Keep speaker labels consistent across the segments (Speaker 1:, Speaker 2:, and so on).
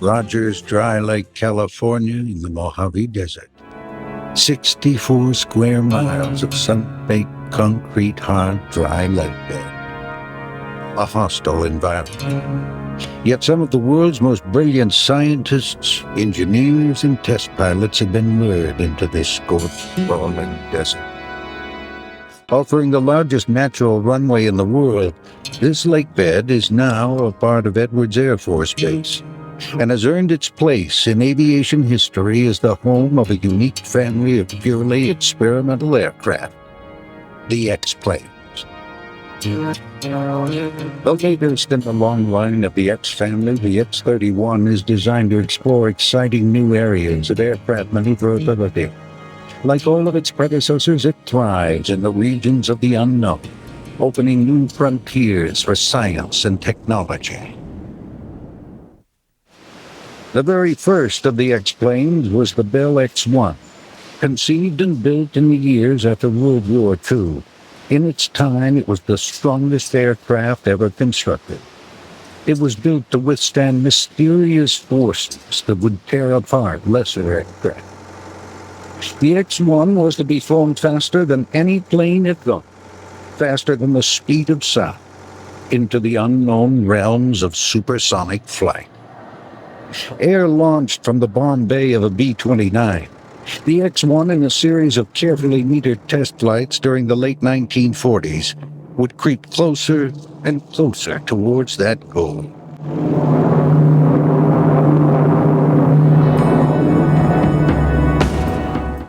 Speaker 1: Rogers Dry Lake, California, in the Mojave Desert. 64 square miles of sun-baked concrete hard dry lake bed. A hostile environment. Yet some of the world's most brilliant scientists, engineers, and test pilots have been lured into this scorched, rolling desert. Offering the largest natural runway in the world, this lake bed is now a part of Edwards Air Force Base and has earned its place in aviation history as the home of a unique family of purely experimental aircraft, the X-planes. The latest in the long line of the X family, the X-31 is designed to explore exciting new areas of aircraft maneuverability. Like all of its predecessors, it thrives in the regions of the unknown, opening new frontiers for science and technology. The very first of the X-planes was the Bell X-1, conceived and built in the years after World War II. In its time, it was the strongest aircraft ever constructed. It was built to withstand mysterious forces that would tear apart lesser aircraft. The X-1 was to be flown faster than any plane it got, faster than the speed of sound, into the unknown realms of supersonic flight. Air launched from the bomb bay of a B-29, the X-1 in a series of carefully metered test flights during the late 1940s would creep closer and closer towards that goal.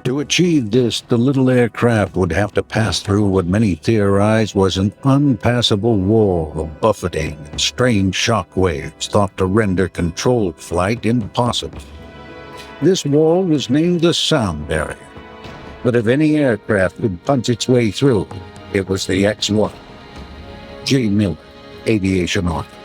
Speaker 1: To achieve this, the little aircraft would have to pass through what many theorized was an unpassable wall of buffeting and strange shock waves thought to render controlled flight impossible. This wall was named the sound barrier, but if any aircraft could punch its way through, it was the X-1. J. Miller, aviation author.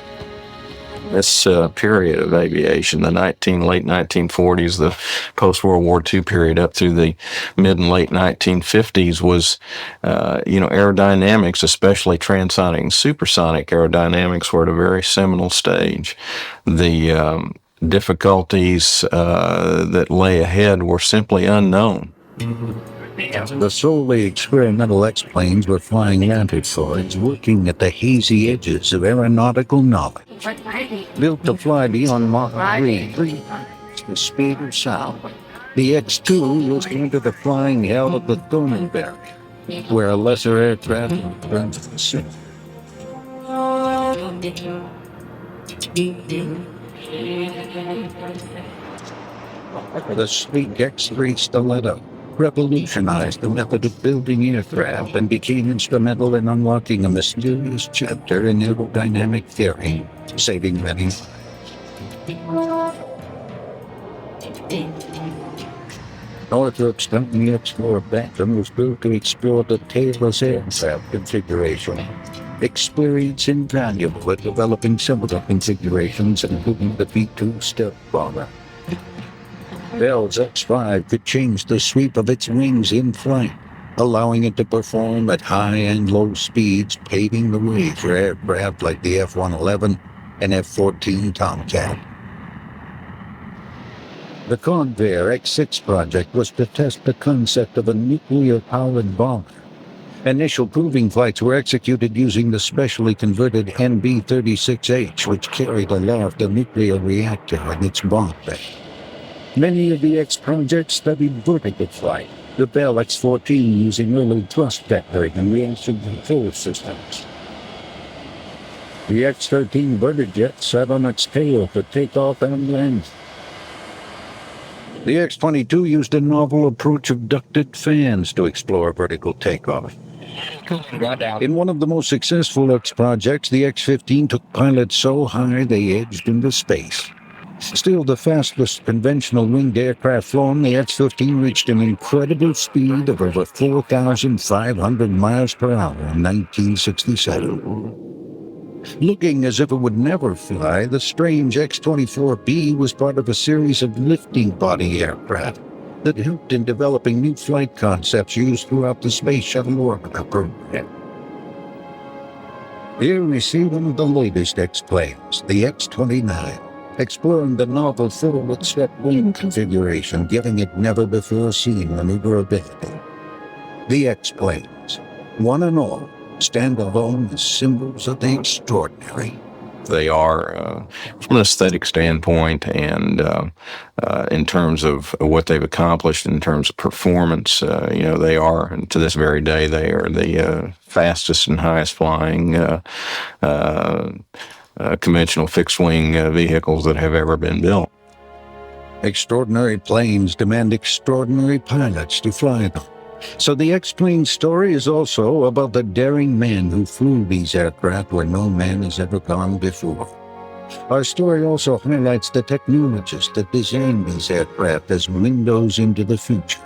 Speaker 2: This period of aviation, the late 1940s, the post-World War II period up through the mid and late 1950s was, aerodynamics, especially transonic and supersonic aerodynamics, were at a very seminal stage. The difficulties that lay ahead were simply unknown.
Speaker 1: The solely experimental X-planes were flying antipoids, working at the hazy edges of aeronautical knowledge. Built to fly beyond Mach 3, the speed of sound, the X-2 was into the flying hell of the thermal barrier, where a lesser aircraft burns to the sea. The sleek X-3 Stiletto revolutionized the method of building aircraft and became instrumental in unlocking a mysterious chapter in aerodynamic theory, saving many lives. Northrop's Company Explorer Bantam was built to explore the tailless aircraft configuration. Experience invaluable at developing similar configurations, including the V-2 stealth bomber. Bell's X-5 could change the sweep of its wings in flight, allowing it to perform at high and low speeds, paving the way for aircraft like the F-111 and F-14 Tomcat. The Convair X-6 project was to test the concept of a nuclear-powered bomber. Initial proving flights were executed using the specially converted NB-36H, which carried aloft a nuclear reactor in its bomb bay. Many of the X projects studied vertical flight, the Bell X-14 using early thrust vectoring and reaction control systems. The X-13 vertijet sat on its tail for takeoff and landing. The X-22 used a novel approach of ducted fans to explore vertical takeoff. In one of the most successful X projects, the X-15 took pilots so high they edged into space. Still the fastest conventional winged aircraft flown, the X-15 reached an incredible speed of over 4,500 miles per hour in 1967. Looking as if it would never fly, the strange X-24B was part of a series of lifting body aircraft that helped in developing new flight concepts used throughout the Space Shuttle Orbiter program. Here we see one of the latest X-planes, the X-29. exploring the novel forward-swept wing configuration, giving it never-before-seen maneuverability. The X-planes, one and all, stand alone as symbols of the extraordinary.
Speaker 2: They are, from an aesthetic standpoint and in terms of what they've accomplished in terms of performance, they are, and to this very day, they are the fastest and highest flying conventional fixed-wing vehicles that have ever been built.
Speaker 1: Extraordinary planes demand extraordinary pilots to fly them. So the X-plane story is also about the daring men who flew these aircraft where no man has ever gone before. Our story also highlights the technologists that designed these aircraft as windows into the future.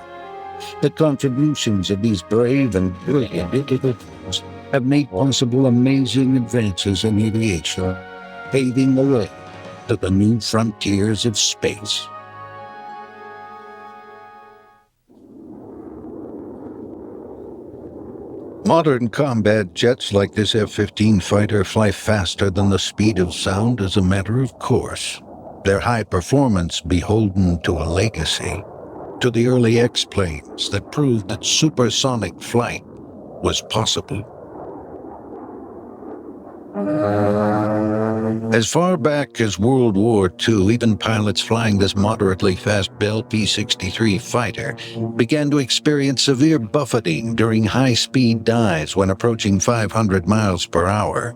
Speaker 1: The contributions of these brave and brilliant individuals have made possible amazing advances in aviation, paving the way to the new frontiers of space. Modern combat jets like this F-15 fighter fly faster than the speed of sound as a matter of course, their high performance beholden to a legacy, to the early X-planes that proved that supersonic flight was possible. As far back as World War II, even pilots flying this moderately fast Bell P-63 fighter began to experience severe buffeting during high-speed dives when approaching 500 miles per hour.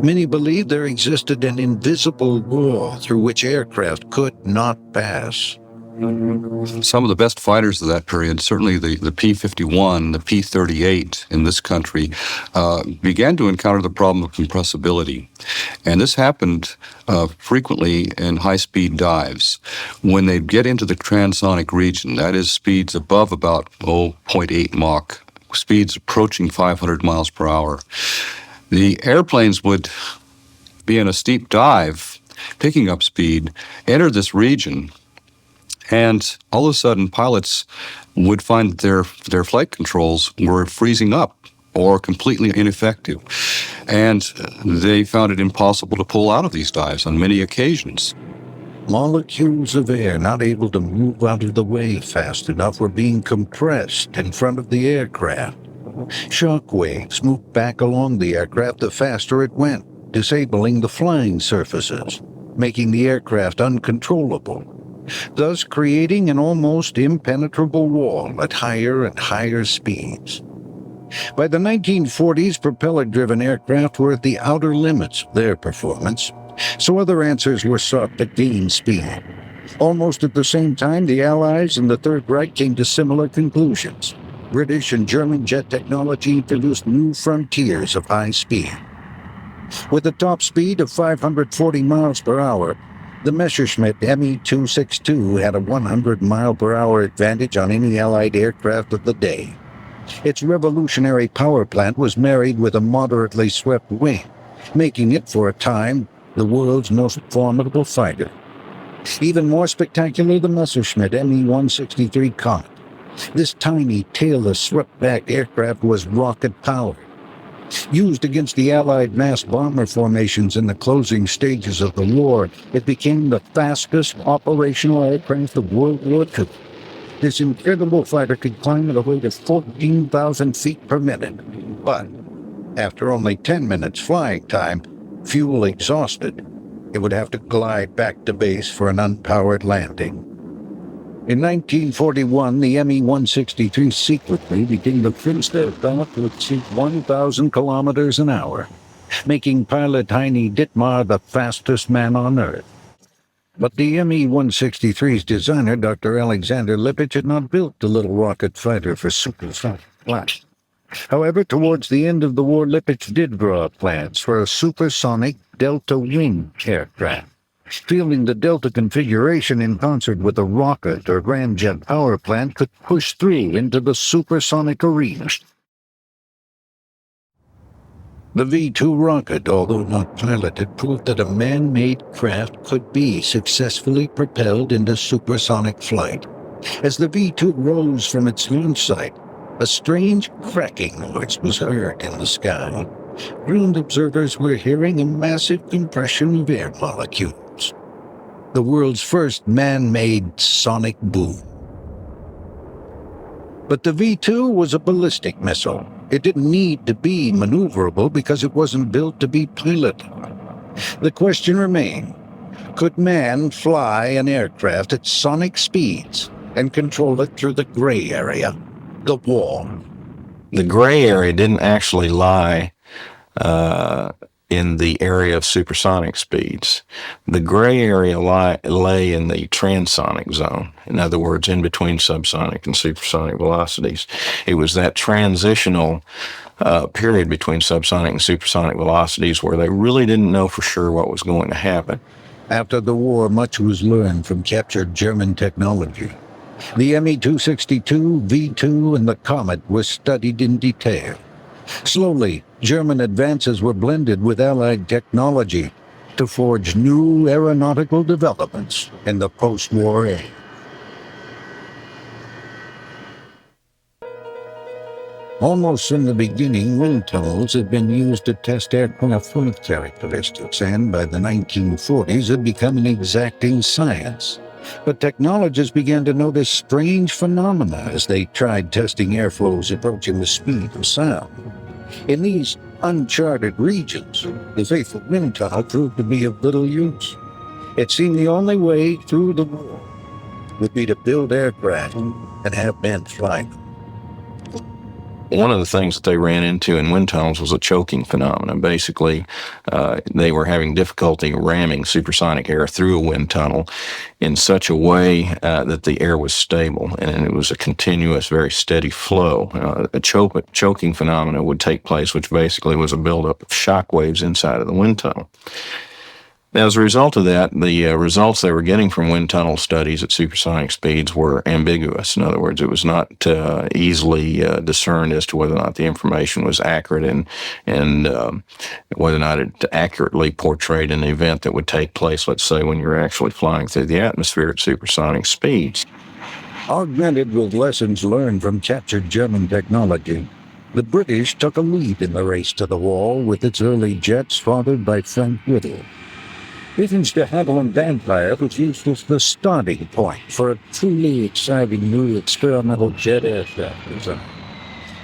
Speaker 1: Many believed there existed an invisible wall through which aircraft could not pass.
Speaker 3: Some of the best fighters of that period, certainly the P-51, the P-38 in this country, began to encounter the problem of compressibility. And this happened frequently in high-speed dives. When they'd get into the transonic region, that is speeds above about 0.8 Mach, speeds approaching 500 miles per hour, the airplanes would be in a steep dive, picking up speed, enter this region, and all of a sudden, pilots would find that their flight controls were freezing up or completely ineffective. And they found it impossible to pull out of these dives on many occasions.
Speaker 1: Molecules of air not able to move out of the way fast enough were being compressed in front of the aircraft. Shock waves moved back along the aircraft the faster it went, disabling the flying surfaces, making the aircraft uncontrollable, thus creating an almost impenetrable wall at higher and higher speeds. By the 1940s, propeller-driven aircraft were at the outer limits of their performance, so other answers were sought to gain speed. Almost at the same time, the Allies and the Third Reich came to similar conclusions. British and German jet technology introduced new frontiers of high speed. With a top speed of 540 miles per hour, the Messerschmitt Me-262 had a 100-mile-per-hour advantage on any Allied aircraft of the day. Its revolutionary power plant was married with a moderately swept wing, making it, for a time, the world's most formidable fighter. Even more spectacular, the Messerschmitt Me-163 Comet. This tiny, tailless, swept-back aircraft was rocket-powered. Used against the Allied mass bomber formations in the closing stages of the war, it became the fastest operational aircraft of World War II. This incredible fighter could climb at a rate of 14,000 feet per minute. But after only 10 minutes flying time, fuel exhausted, it would have to glide back to base for an unpowered landing. In 1941, the Me-163 secretly became the first aircraft to exceed 1,000 kilometers an hour, making pilot Heini Dittmar the fastest man on Earth. But the Me-163's designer, Dr. Alexander Lippitt, had not built the little rocket fighter for supersonic flight. However, towards the end of the war, Lippitt did draw up plans for a supersonic delta wing aircraft. Feeling the delta configuration in concert with a rocket or ramjet power plant could push through into the supersonic arena. The V-2 rocket, although not piloted, proved that a man-made craft could be successfully propelled into supersonic flight. As the V-2 rose from its launch site, a strange cracking noise was heard in the sky. Ground observers were hearing a massive compression of air molecules. the world's first man-made sonic boom. But the V-2 was a ballistic missile. It didn't need to be maneuverable because it wasn't built to be piloted. The question remained, could man fly an aircraft at sonic speeds and control it through the gray area, the wall?
Speaker 2: The gray area didn't actually lie in the area of supersonic speeds. The gray area lay in the transonic zone. In other words, in between subsonic and supersonic velocities. It was that transitional period between subsonic and supersonic velocities where they really didn't know for sure what was going to happen.
Speaker 1: After the war, much was learned from captured German technology. The Me-262, V-2, and the Comet were studied in detail. Slowly, German advances were blended with Allied technology to forge new aeronautical developments in the post-war era. Almost from the beginning, wind tunnels had been used to test aircraft flight characteristics, and by the 1940s had become an exacting science. But technologists began to notice strange phenomena as they tried testing airflows approaching the speed of sound. In these uncharted regions, the faithful wind tunnel proved to be of little use. It seemed the only way through the war would be to build aircraft and have men fly them.
Speaker 2: One of the things that they ran into in wind tunnels was a choking phenomenon. Basically, they were having difficulty ramming supersonic air through a wind tunnel in such a way that the air was stable, and it was a continuous, very steady flow. A choking phenomenon would take place, which basically was a buildup of shock waves inside of the wind tunnel. Now, as a result of that, the results they were getting from wind tunnel studies at supersonic speeds were ambiguous. In other words, it was not easily discerned as to whether or not the information was accurate and whether or not it accurately portrayed an event that would take place, let's say, when you're actually flying through the atmosphere at supersonic speeds.
Speaker 1: Augmented with lessons learned from captured German technology, the British took a lead in the race to the wall with its early jets fathered by Frank Whittle. Britain's de Havilland Vampire was used as the starting point for a truly exciting new experimental jet aircraft design.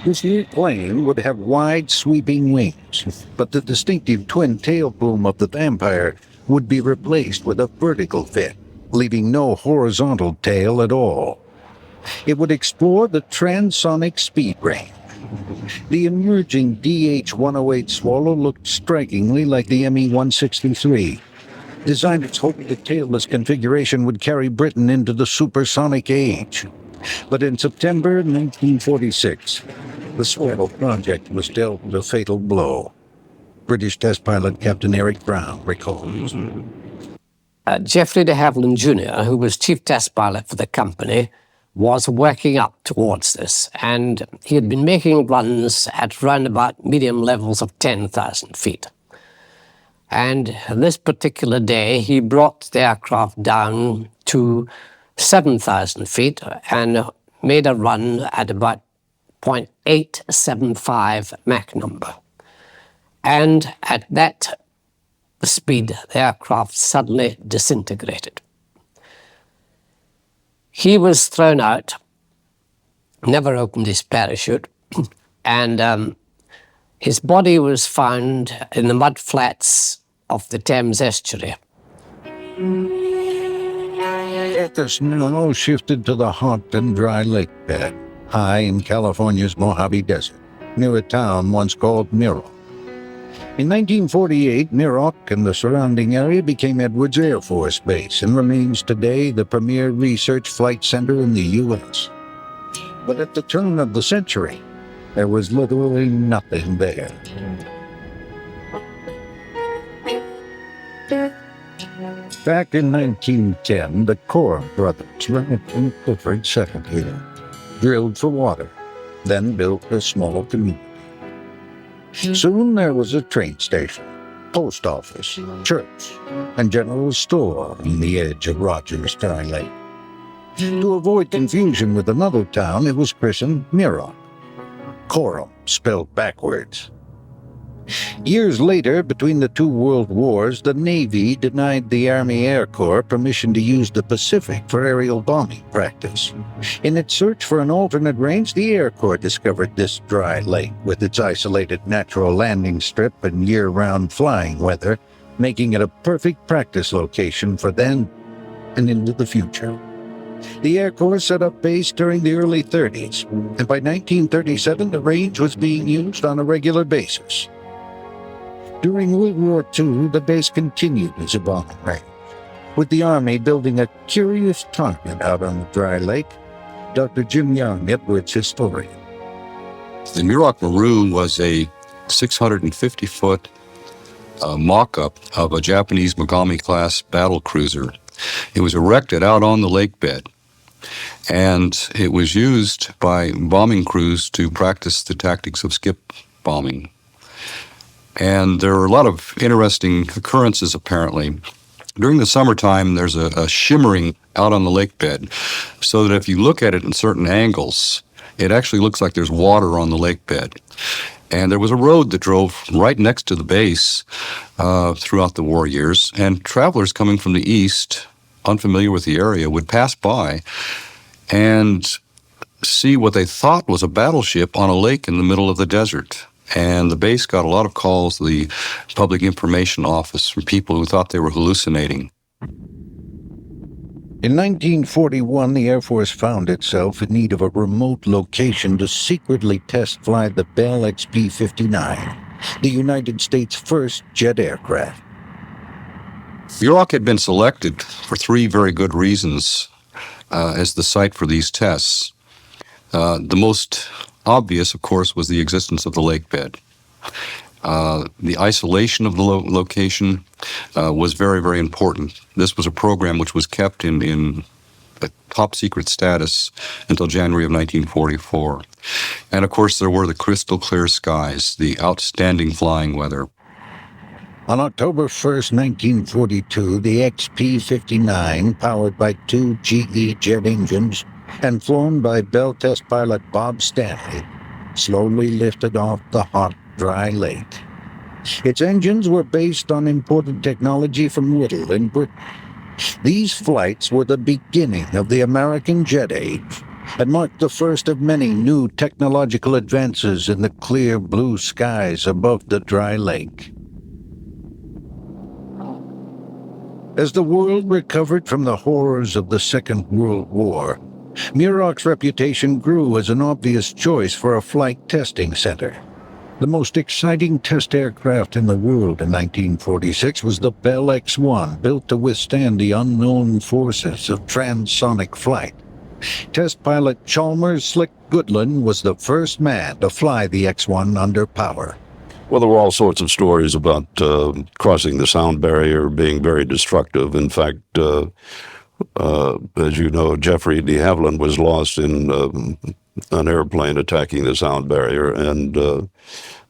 Speaker 1: This new plane would have wide, sweeping wings, but the distinctive twin tail boom of the Vampire would be replaced with a vertical fin, leaving no horizontal tail at all. It would explore the transonic speed range. The emerging DH-108 Swallow looked strikingly like the Me-163. Designers hoped the tailless configuration would carry Britain into the supersonic age. But in September 1946, the Swallow project was dealt a fatal blow. British test pilot Captain Eric Brown recalls.
Speaker 4: Geoffrey de Havilland Jr., who was chief test pilot for the company, was working up towards this, and he had been making runs at round about medium levels of 10,000 feet. And this particular day, he brought the aircraft down to 7,000 feet and made a run at about 0.875 Mach number. And at that speed, the aircraft suddenly disintegrated. He was thrown out, never opened his parachute, and his body was found in the mud flats of the Thames estuary.
Speaker 1: The snow shifted to the hot and dry lake bed, high in California's Mojave Desert, near a town once called Miroc. In 1948, Miroc and the surrounding area became Edwards Air Force Base and remains today the premier research flight center in the U.S. But at the turn of the century, there was literally nothing there. Back in 1910, the Corr brothers, Rennett and Clifford, settled here, drilled for water, then built a small community. Soon there was a train station, post office, church, and general store on the edge of Rogers Dry Lake. To avoid confusion with another town, it was christened Miroc, Coram spelled backwards. Years later, between the two world wars, the Navy denied the Army Air Corps permission to use the Pacific for aerial bombing practice. In its search for an alternate range, the Air Corps discovered this dry lake with its isolated natural landing strip and year-round flying weather, making it a perfect practice location for then and into the future. The Air Corps set up base during the early 30s, and by 1937 the range was being used on a regular basis. During World War II, the base continued as a bombing range, with the Army building a curious target out on the dry lake. Dr. Jim Young, Edwards historian.
Speaker 3: The Muroc Maroon was a 650-foot mock-up of a Japanese Mogami-class battle cruiser. It was erected out on the lake bed, and it was used by bombing crews to practice the tactics of skip bombing. And there are a lot of interesting occurrences, apparently. During the summertime, there's a shimmering out on the lake bed, so that if you look at it in certain angles, it actually looks like there's water on the lake bed. And there was a road that drove right next to the base throughout the war years, and travelers coming from the east, unfamiliar with the area, would pass by and see what they thought was a battleship on a lake in the middle of the desert. And the base got a lot of calls to the Public Information Office from people who thought they were hallucinating.
Speaker 1: In 1941, the Air Force found itself in need of a remote location to secretly test fly the Bell XP-59, the United States' first jet aircraft.
Speaker 3: Muroc had been selected for three very good reasons as the site for these tests. The most obvious, of course, was the existence of the lake bed. The isolation of the location was very, very important. This was a program which was kept in a top secret status until January of 1944. And of course, there were the crystal clear skies, the outstanding flying weather.
Speaker 1: On October 1st, 1942, the XP-59, powered by two GE jet engines and flown by Bell test pilot Bob Stanley, slowly lifted off the hot, dry lake. Its engines were based on imported technology from Whittle in Britain. These flights were the beginning of the American jet age and marked the first of many new technological advances in the clear blue skies above the dry lake. As the world recovered from the horrors of the Second World War, Muroc's reputation grew as an obvious choice for a flight testing center. The most exciting test aircraft in the world in 1946 was the Bell X-1, built to withstand the unknown forces of transonic flight. Test pilot Chalmers Slick Goodland was the first man to fly the X-1 under power.
Speaker 5: Well, there were all sorts of stories about crossing the sound barrier being very destructive. In fact, as you know, Jeffrey de Havilland was lost in an airplane attacking the sound barrier, and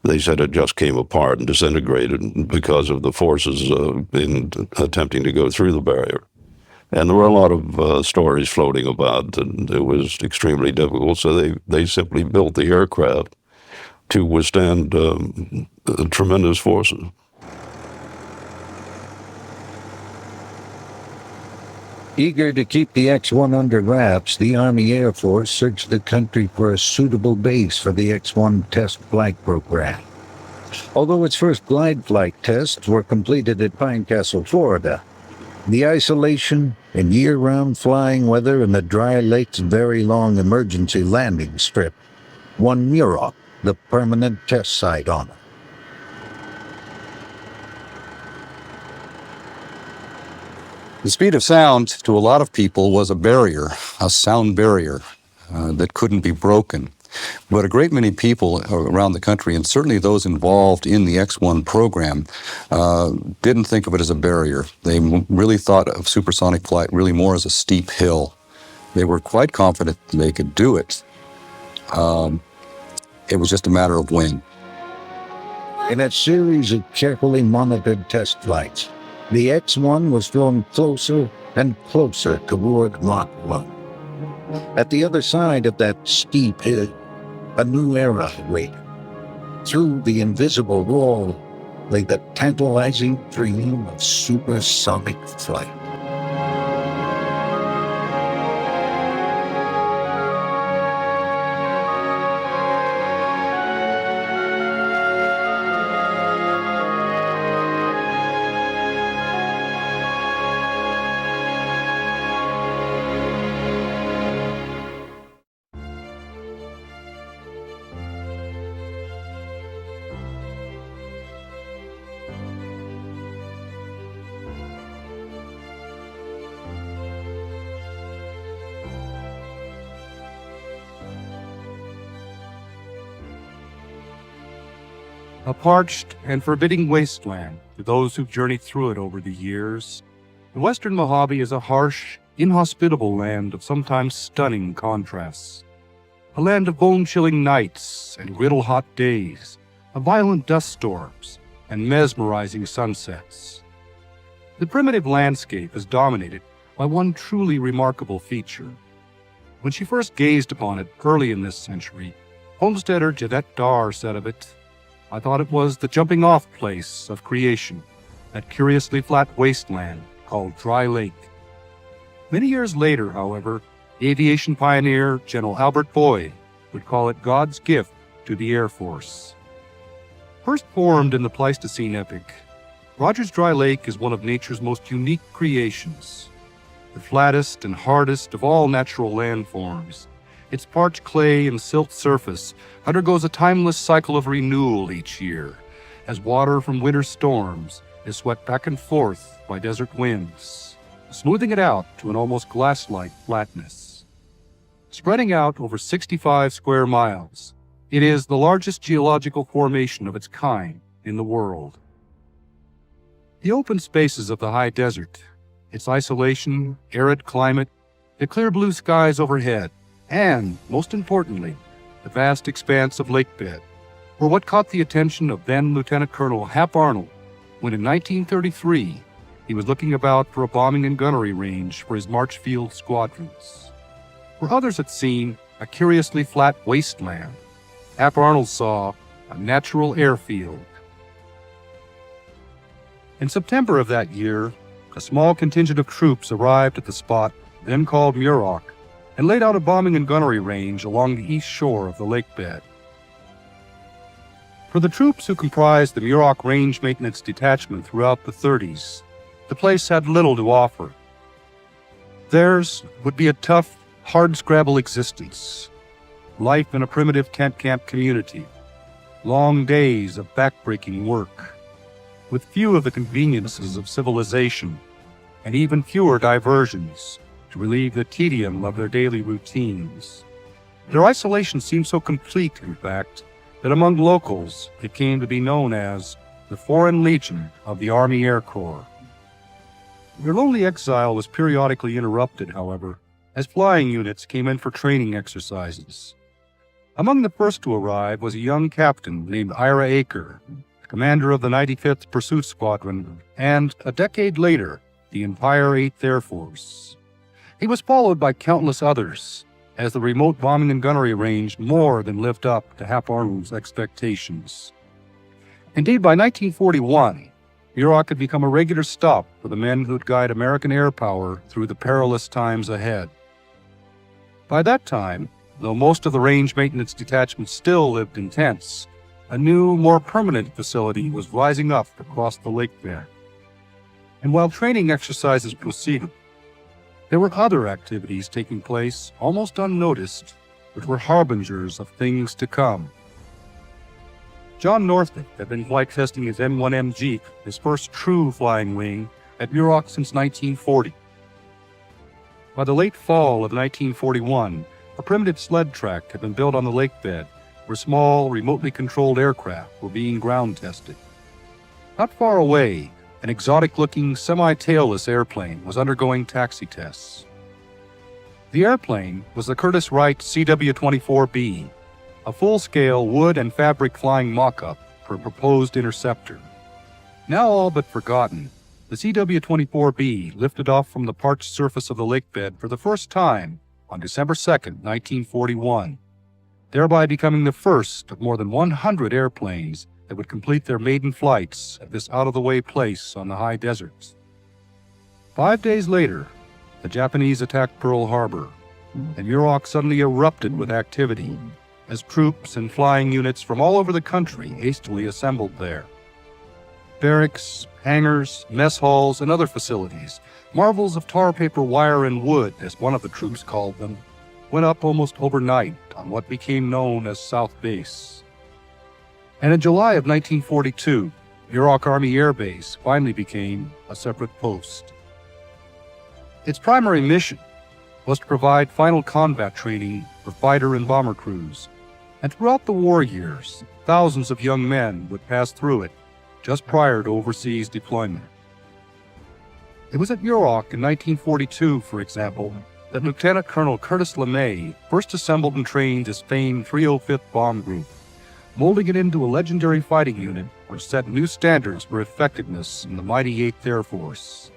Speaker 5: they said it just came apart and disintegrated because of the forces in attempting to go through the barrier. And there were a lot of stories floating about, and it was extremely difficult, so they simply built the aircraft to withstand tremendous forces.
Speaker 1: Eager to keep the X-1 under wraps, the Army Air Force searched the country for a suitable base for the X-1 test flight program. Although its first glide flight tests were completed at Pine Castle, Florida, the isolation and year-round flying weather and the dry lake's very long emergency landing strip won Muroc the permanent test site honor.
Speaker 3: The speed of sound to a lot of people was a barrier, a sound barrier that couldn't be broken. But a great many people around the country, and certainly those involved in the X-1 program, didn't think of it as a barrier. They really thought of supersonic flight really more as a steep hill. They were quite confident they could do it. It was just a matter of when.
Speaker 1: In a series of carefully monitored test flights, the X-1 was drawn closer and closer toward Mach 1. At the other side of that steep hill, a new era awaited. Through the invisible wall lay the tantalizing dream of supersonic flight.
Speaker 6: A parched and forbidding wasteland to those who've journeyed through it over the years, the western Mojave is a harsh, inhospitable land of sometimes stunning contrasts. A land of bone-chilling nights and griddle-hot days, of violent dust storms and mesmerizing sunsets. The primitive landscape is dominated by one truly remarkable feature. When she first gazed upon it early in this century, homesteader Jeanette Darr said of it, "I thought it was the jumping-off place of creation, that curiously flat wasteland called Dry Lake." Many years later, however, aviation pioneer General Albert Boyd would call it God's gift to the Air Force. First formed in the Pleistocene epoch, Rogers Dry Lake is one of nature's most unique creations. The flattest and hardest of all natural landforms, its parched clay and silt surface undergoes a timeless cycle of renewal each year, as water from winter storms is swept back and forth by desert winds, smoothing it out to an almost glass-like flatness. Spreading out over 65 square miles, it is the largest geological formation of its kind in the world. The open spaces of the high desert, its isolation, arid climate, the clear blue skies overhead, and, most importantly, the vast expanse of lakebed, were what caught the attention of then Lieutenant Colonel Hap Arnold when in 1933 he was looking about for a bombing and gunnery range for his Marchfield squadrons. Where others had seen a curiously flat wasteland, Hap Arnold saw a natural airfield. In September of that year, a small contingent of troops arrived at the spot then called Muroc, and laid out a bombing and gunnery range along the east shore of the lakebed. For the troops who comprised the Muroc Range Maintenance Detachment throughout the 30s, the place had little to offer. Theirs would be a tough, hard-scrabble existence, life in a primitive tent camp community, long days of back-breaking work, with few of the conveniences of civilization, and even fewer diversions to relieve the tedium of their daily routines. Their isolation seemed so complete, in fact, that among locals it came to be known as the Foreign Legion of the Army Air Corps. Their lonely exile was periodically interrupted, however, as flying units came in for training exercises. Among the first to arrive was a young captain named Ira Aker, commander of the 95th Pursuit Squadron, and, a decade later, the entire 8th Air Force. He was followed by countless others, as the remote bombing and gunnery range more than lived up to Hap Arnold's expectations. Indeed, by 1941, Muroc had become a regular stop for the men who'd guide American air power through the perilous times ahead. By that time, though most of the range maintenance detachments still lived in tents, a new, more permanent facility was rising up across the lakebed. And while training exercises proceeded, there were other activities taking place almost unnoticed, which were harbingers of things to come. John Northup had been flight testing his M1M Jeep, his first true flying wing, at Muroc since 1940. By the late fall of 1941, a primitive sled track had been built on the lakebed, where small, remotely controlled aircraft were being ground tested. Not far away, an exotic-looking, semi-tailless airplane was undergoing taxi tests. The airplane was the Curtiss Wright CW-24B, a full-scale wood and fabric flying mock-up for a proposed interceptor. Now all but forgotten, the CW-24B lifted off from the parched surface of the lakebed for the first time on December 2, 1941, thereby becoming the first of more than 100 airplanes that would complete their maiden flights at this out-of-the-way place on the high deserts. 5 days later, the Japanese attacked Pearl Harbor, and Muroc suddenly erupted with activity as troops and flying units from all over the country hastily assembled there. Barracks, hangars, mess halls, and other facilities, marvels of tar paper wire and wood, as one of the troops called them, went up almost overnight on what became known as South Base. And in July of 1942, Muroc Army Air Base finally became a separate post. Its primary mission was to provide final combat training for fighter and bomber crews, and throughout the war years, thousands of young men would pass through it just prior to overseas deployment. It was at Muroc in 1942, for example, that Lieutenant Colonel Curtis LeMay first assembled and trained his famed 305th Bomb Group, molding it into a legendary fighting unit which set new standards for effectiveness in the mighty 8th Air Force.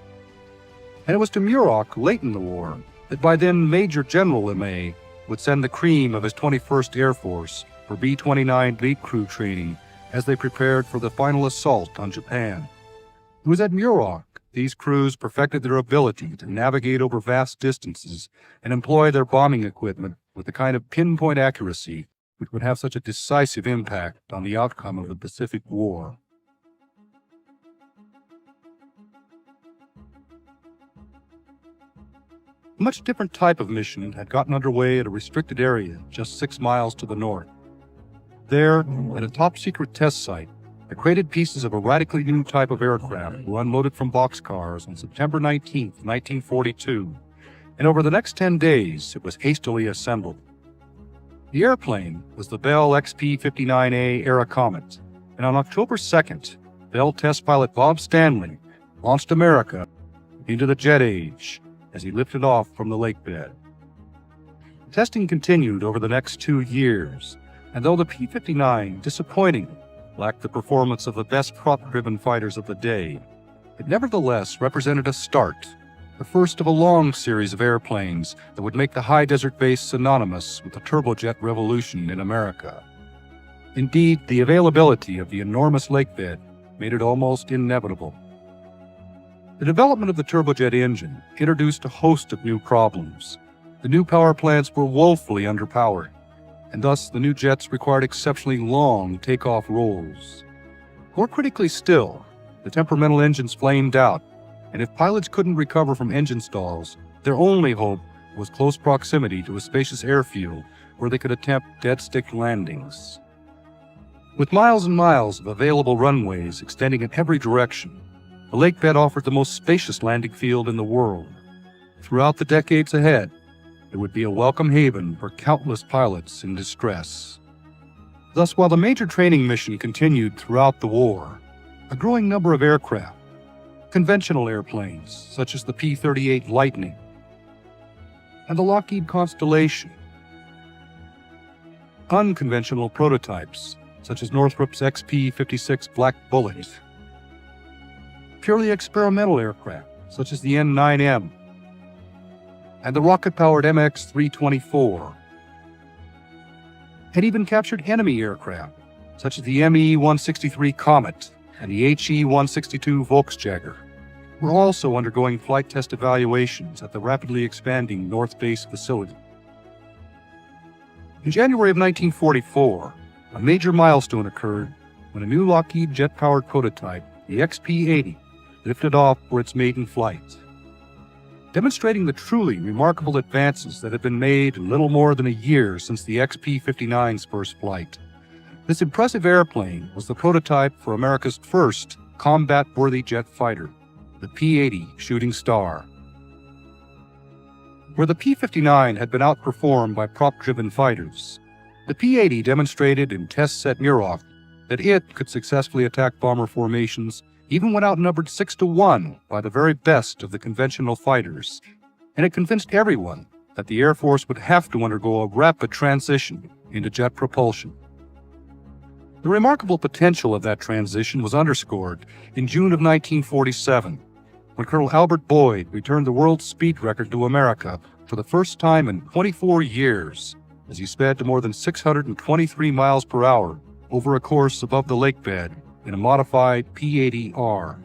Speaker 6: And it was to Muroc late in the war that by then Major General LeMay would send the cream of his 21st Air Force for B-29 Leap Crew training as they prepared for the final assault on Japan. It was at Muroc these crews perfected their ability to navigate over vast distances and employ their bombing equipment with the kind of pinpoint accuracy which would have such a decisive impact on the outcome of the Pacific War. A much different type of mission had gotten underway at a restricted area just 6 miles to the north. There, at a top-secret test site, the crated pieces of a radically new type of aircraft were unloaded from boxcars on September 19, 1942, and over the next 10 days it was hastily assembled. The airplane was the Bell XP-59A Era Comet, and on October 2nd, Bell test pilot Bob Stanley launched America into the jet age as he lifted off from the lake bed. Testing continued over the next 2 years, and though the P-59 disappointingly lacked the performance of the best prop-driven fighters of the day, it nevertheless represented a start, the first of a long series of airplanes that would make the high desert base synonymous with the turbojet revolution in America. Indeed, the availability of the enormous lake bed made it almost inevitable. The development of the turbojet engine introduced a host of new problems. The new power plants were woefully underpowered, and thus the new jets required exceptionally long takeoff rolls. More critically still, the temperamental engines flamed out, and if pilots couldn't recover from engine stalls, their only hope was close proximity to a spacious airfield where they could attempt dead-stick landings. With miles and miles of available runways extending in every direction, the lake bed offered the most spacious landing field in the world. Throughout the decades ahead, it would be a welcome haven for countless pilots in distress. Thus, while the major training mission continued throughout the war, a growing number of aircraft, conventional airplanes such as the P-38 Lightning and the Lockheed Constellation, unconventional prototypes such as Northrop's XP-56 Black Bullet, purely experimental aircraft such as the N-9M, and the rocket-powered MX-324, and even captured enemy aircraft such as the ME-163 Comet and the HE-162 Volksjäger, were also undergoing flight test evaluations at the rapidly expanding North Base facility. In January of 1944, a major milestone occurred when a new Lockheed jet-powered prototype, the XP-80, lifted off for its maiden flight. Demonstrating the truly remarkable advances that had been made in little more than a year since the XP-59's first flight. This impressive airplane was the prototype for America's first combat-worthy jet fighter, the P-80 Shooting Star. Where the P-59 had been outperformed by prop-driven fighters, the P-80 demonstrated in tests at Muroc that it could successfully attack bomber formations even when outnumbered 6-1 by the very best of the conventional fighters, and it convinced everyone that the Air Force would have to undergo a rapid transition into jet propulsion. The remarkable potential of that transition was underscored in June of 1947, when Colonel Albert Boyd returned the world speed record to America for the first time in 24 years, as he sped to more than 623 miles per hour over a course above the lake bed in a modified P-80R.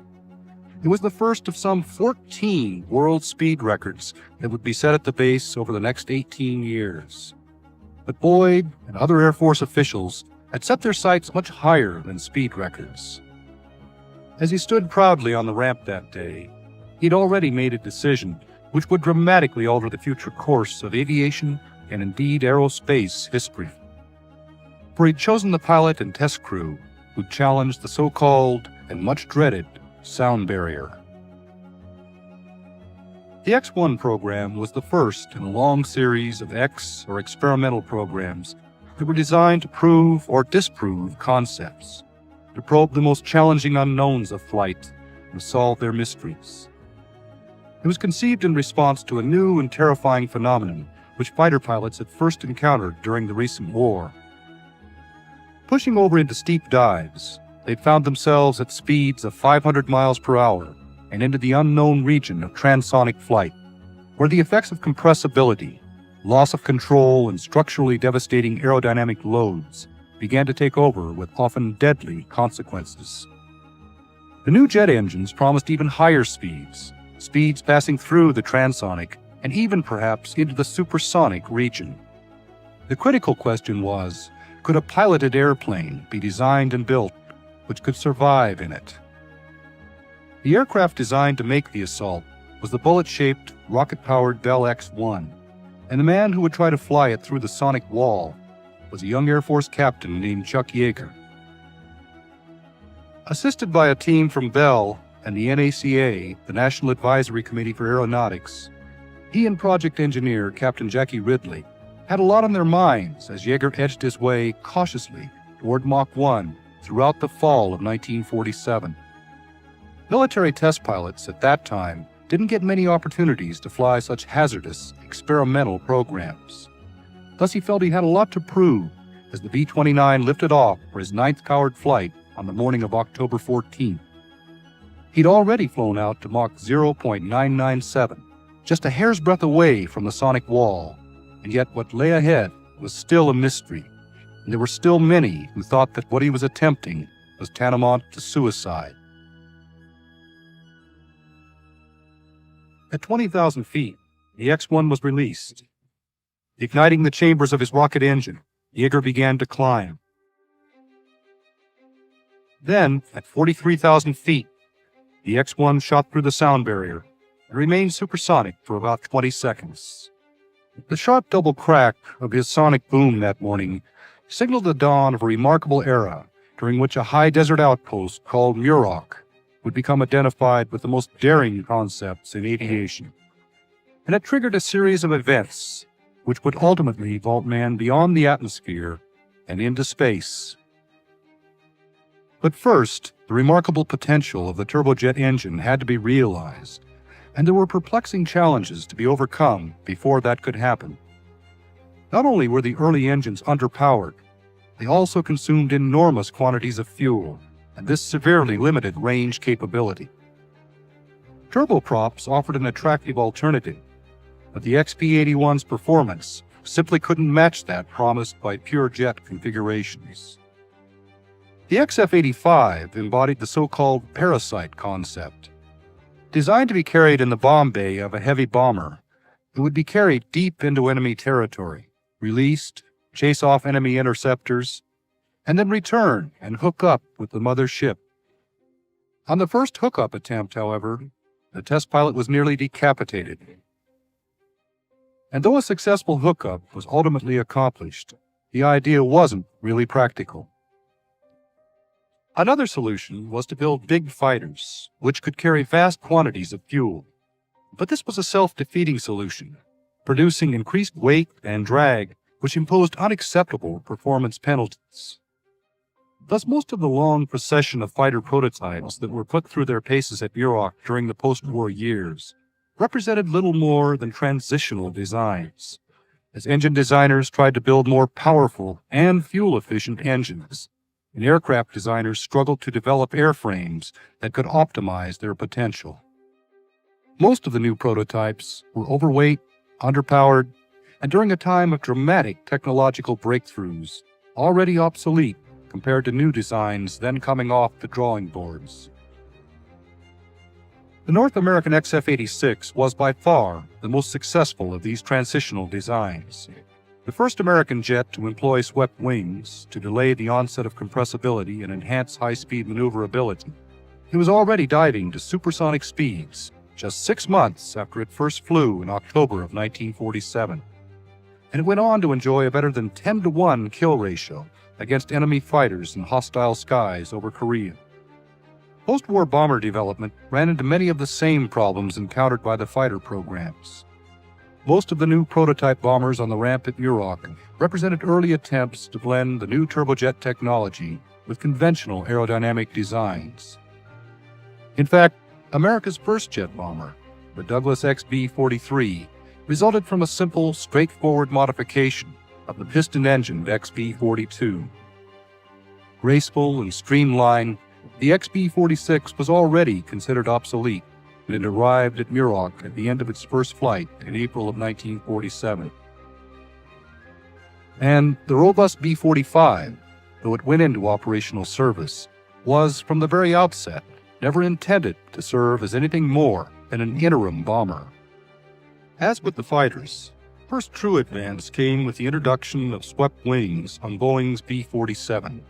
Speaker 6: It was the first of some 14 world speed records that would be set at the base over the next 18 years. But Boyd and other Air Force officials had set their sights much higher than speed records. As he stood proudly on the ramp that day, he'd already made a decision which would dramatically alter the future course of aviation and indeed aerospace history. For he'd chosen the pilot and test crew who challenged the so-called and much dreaded sound barrier. The X-1 program was the first in a long series of X or experimental programs that were designed to prove or disprove concepts, to probe the most challenging unknowns of flight and solve their mysteries. It was conceived in response to a new and terrifying phenomenon which fighter pilots had first encountered during the recent war. Pushing over into steep dives, they'd found themselves at speeds of 500 miles per hour and into the unknown region of transonic flight, where the effects of compressibility, loss of control, and structurally devastating aerodynamic loads began to take over with often deadly consequences. The new jet engines promised even higher speeds passing through the transonic and even perhaps into the supersonic region. The critical question was, could a piloted airplane be designed and built which could survive in it? The aircraft designed to make the assault was the bullet-shaped, rocket-powered Bell X-1, and the man who would try to fly it through the sonic wall was a young Air Force captain named Chuck Yeager. Assisted by a team from Bell and the NACA, the National Advisory Committee for Aeronautics, he and project engineer Captain Jackie Ridley had a lot on their minds as Yeager edged his way cautiously toward Mach 1 throughout the fall of 1947. Military test pilots at that time didn't get many opportunities to fly such hazardous, experimental programs. Thus he felt he had a lot to prove as the B-29 lifted off for his 9th powered flight on the morning of October 14th. He'd already flown out to Mach 0.997, just a hair's breadth away from the sonic wall, and yet what lay ahead was still a mystery, and there were still many who thought that what he was attempting was tantamount to suicide. At 20,000 feet, the X-1 was released. Igniting the chambers of his rocket engine, Yeager began to climb. Then, at 43,000 feet, the X-1 shot through the sound barrier and remained supersonic for about 20 seconds. The sharp double crack of his sonic boom that morning signaled the dawn of a remarkable era during which a high desert outpost called Muroc would become identified with the most daring concepts in aviation. And it triggered a series of events which would ultimately vault man beyond the atmosphere and into space. But first, the remarkable potential of the turbojet engine had to be realized, and there were perplexing challenges to be overcome before that could happen. Not only were the early engines underpowered, they also consumed enormous quantities of fuel, and this severely limited range capability. Turboprops offered an attractive alternative, but the XP-81's performance simply couldn't match that promised by pure jet configurations. The XF-85 embodied the so-called parasite concept. Designed to be carried in the bomb bay of a heavy bomber, it would be carried deep into enemy territory, released, chase off enemy interceptors, and then return and hook up with the mother ship. On the first hookup attempt, however, the test pilot was nearly decapitated. And though a successful hookup was ultimately accomplished, the idea wasn't really practical. Another solution was to build big fighters, which could carry vast quantities of fuel. But this was a self-defeating solution, producing increased weight and drag, which imposed unacceptable performance penalties. Thus, most of the long procession of fighter prototypes that were put through their paces at Muroc during the post-war years represented little more than transitional designs, as engine designers tried to build more powerful and fuel-efficient engines, and aircraft designers struggled to develop airframes that could optimize their potential. Most of the new prototypes were overweight, underpowered, and during a time of dramatic technological breakthroughs, already obsolete compared to new designs then coming off the drawing boards. The North American XF-86 was by far the most successful of these transitional designs. The first American jet to employ swept wings to delay the onset of compressibility and enhance high-speed maneuverability, it was already diving to supersonic speeds just 6 months after it first flew in October of 1947. And it went on to enjoy a better than 10-to-1 kill ratio against enemy fighters in hostile skies over Korea. Post-war bomber development ran into many of the same problems encountered by the fighter programs. Most of the new prototype bombers on the ramp at Muroc represented early attempts to blend the new turbojet technology with conventional aerodynamic designs. In fact, America's first jet bomber, the Douglas XB-43, resulted from a simple, straightforward modification of the piston-engined XB-42. Graceful and streamlined, the XB-46 was already considered obsolete when it arrived at Muroc at the end of its first flight in April of 1947. And the robust B-45, though it went into operational service, was, from the very outset, never intended to serve as anything more than an interim bomber. As with the fighters, first true advance came with the introduction of swept wings on Boeing's B-47.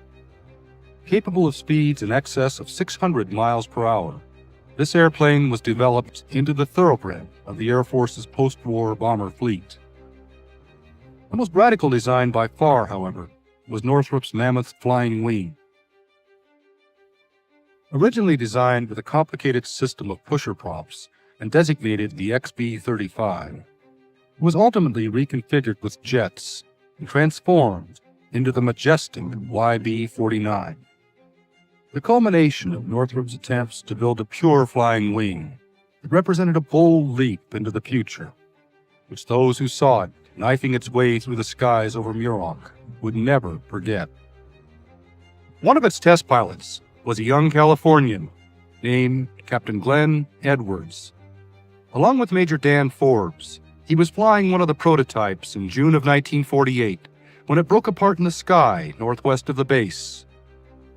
Speaker 6: Capable of speeds in excess of 600 miles per hour, this airplane was developed into the thoroughbred of the Air Force's post-war bomber fleet. The most radical design by far, however, was Northrop's Mammoth Flying Wing. Originally designed with a complicated system of pusher props and designated the XB-35, it was ultimately reconfigured with jets and transformed into the majestic YB-49. The culmination of Northrop's attempts to build a pure flying wing, it represented a bold leap into the future, which those who saw it knifing its way through the skies over Muroc would never forget. One of its test pilots was a young Californian named Captain Glenn Edwards. Along with Major Dan Forbes, he was flying one of the prototypes in June of 1948 when it broke apart in the sky northwest of the base.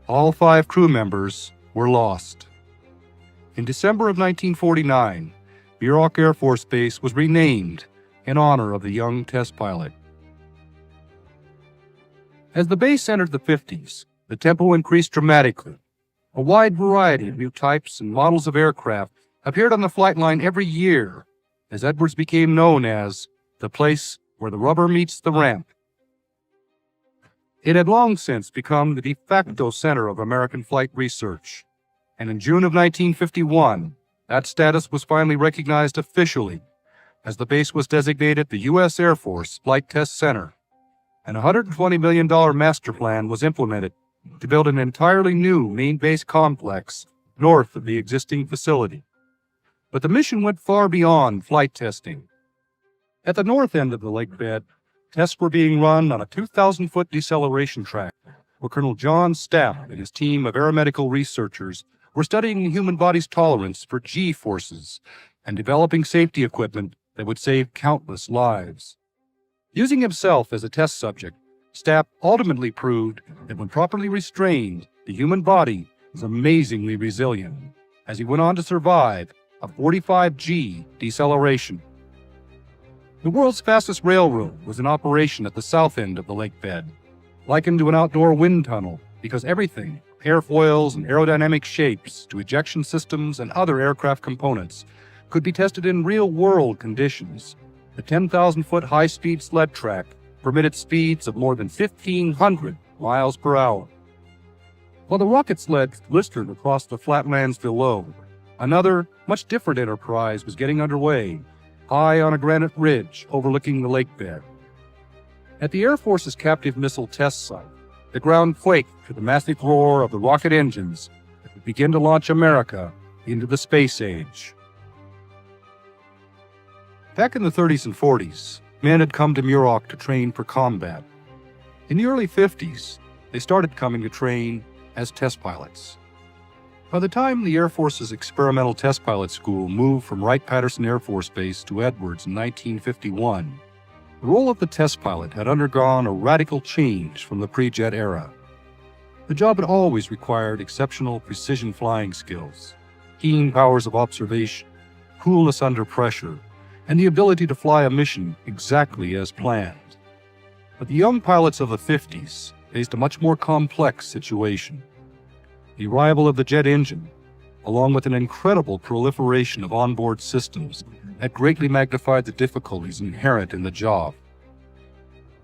Speaker 6: All 5 crew members were lost. In December of 1949, Muroc Air Force Base was renamed in honor of the young test pilot. As the base entered the 50s, the tempo increased dramatically. A wide variety of new types and models of aircraft appeared on the flight line every year, as Edwards became known as the place where the rubber meets the ramp. It had long since become the de facto center of American flight research, and in June of 1951, that status was finally recognized officially, as the base was designated the U.S. Air Force Flight Test Center, and a $120 million master plan was implemented to build an entirely new main base complex north of the existing facility. But the mission went far beyond flight testing. At the north end of the lake bed, tests were being run on a 2,000-foot deceleration track, where Colonel John Stapp and his team of aeromedical researchers were studying the human body's tolerance for G-forces and developing safety equipment that would save countless lives. Using himself as a test subject, Stapp ultimately proved that when properly restrained, the human body is amazingly resilient, as he went on to survive a 45G deceleration. The world's fastest railroad was in operation at the south end of the lake bed, likened to an outdoor wind tunnel because everything, airfoils and aerodynamic shapes to ejection systems and other aircraft components, could be tested in real-world conditions. The 10,000-foot high-speed sled track permitted speeds of more than 1,500 miles per hour. While the rocket sled blistered across the flatlands below, another, much different enterprise was getting underway, high on a granite ridge overlooking the lake bed. At the Air Force's captive missile test site, the ground quaked to the massive roar of the rocket engines that would begin to launch America into the space age. Back in the 30s and 40s, men had come to Muroc to train for combat. In the early 50s, they started coming to train as test pilots. By the time the Air Force's Experimental Test Pilot School moved from Wright-Patterson Air Force Base to Edwards in 1951, The role of the test pilot had undergone a radical change from the pre-jet era. The job had always required exceptional precision flying skills, keen powers of observation, coolness under pressure, and the ability to fly a mission exactly as planned. But the young pilots of the 50s faced a much more complex situation. The arrival of the jet engine, along with an incredible proliferation of onboard systems, had greatly magnified the difficulties inherent in the job.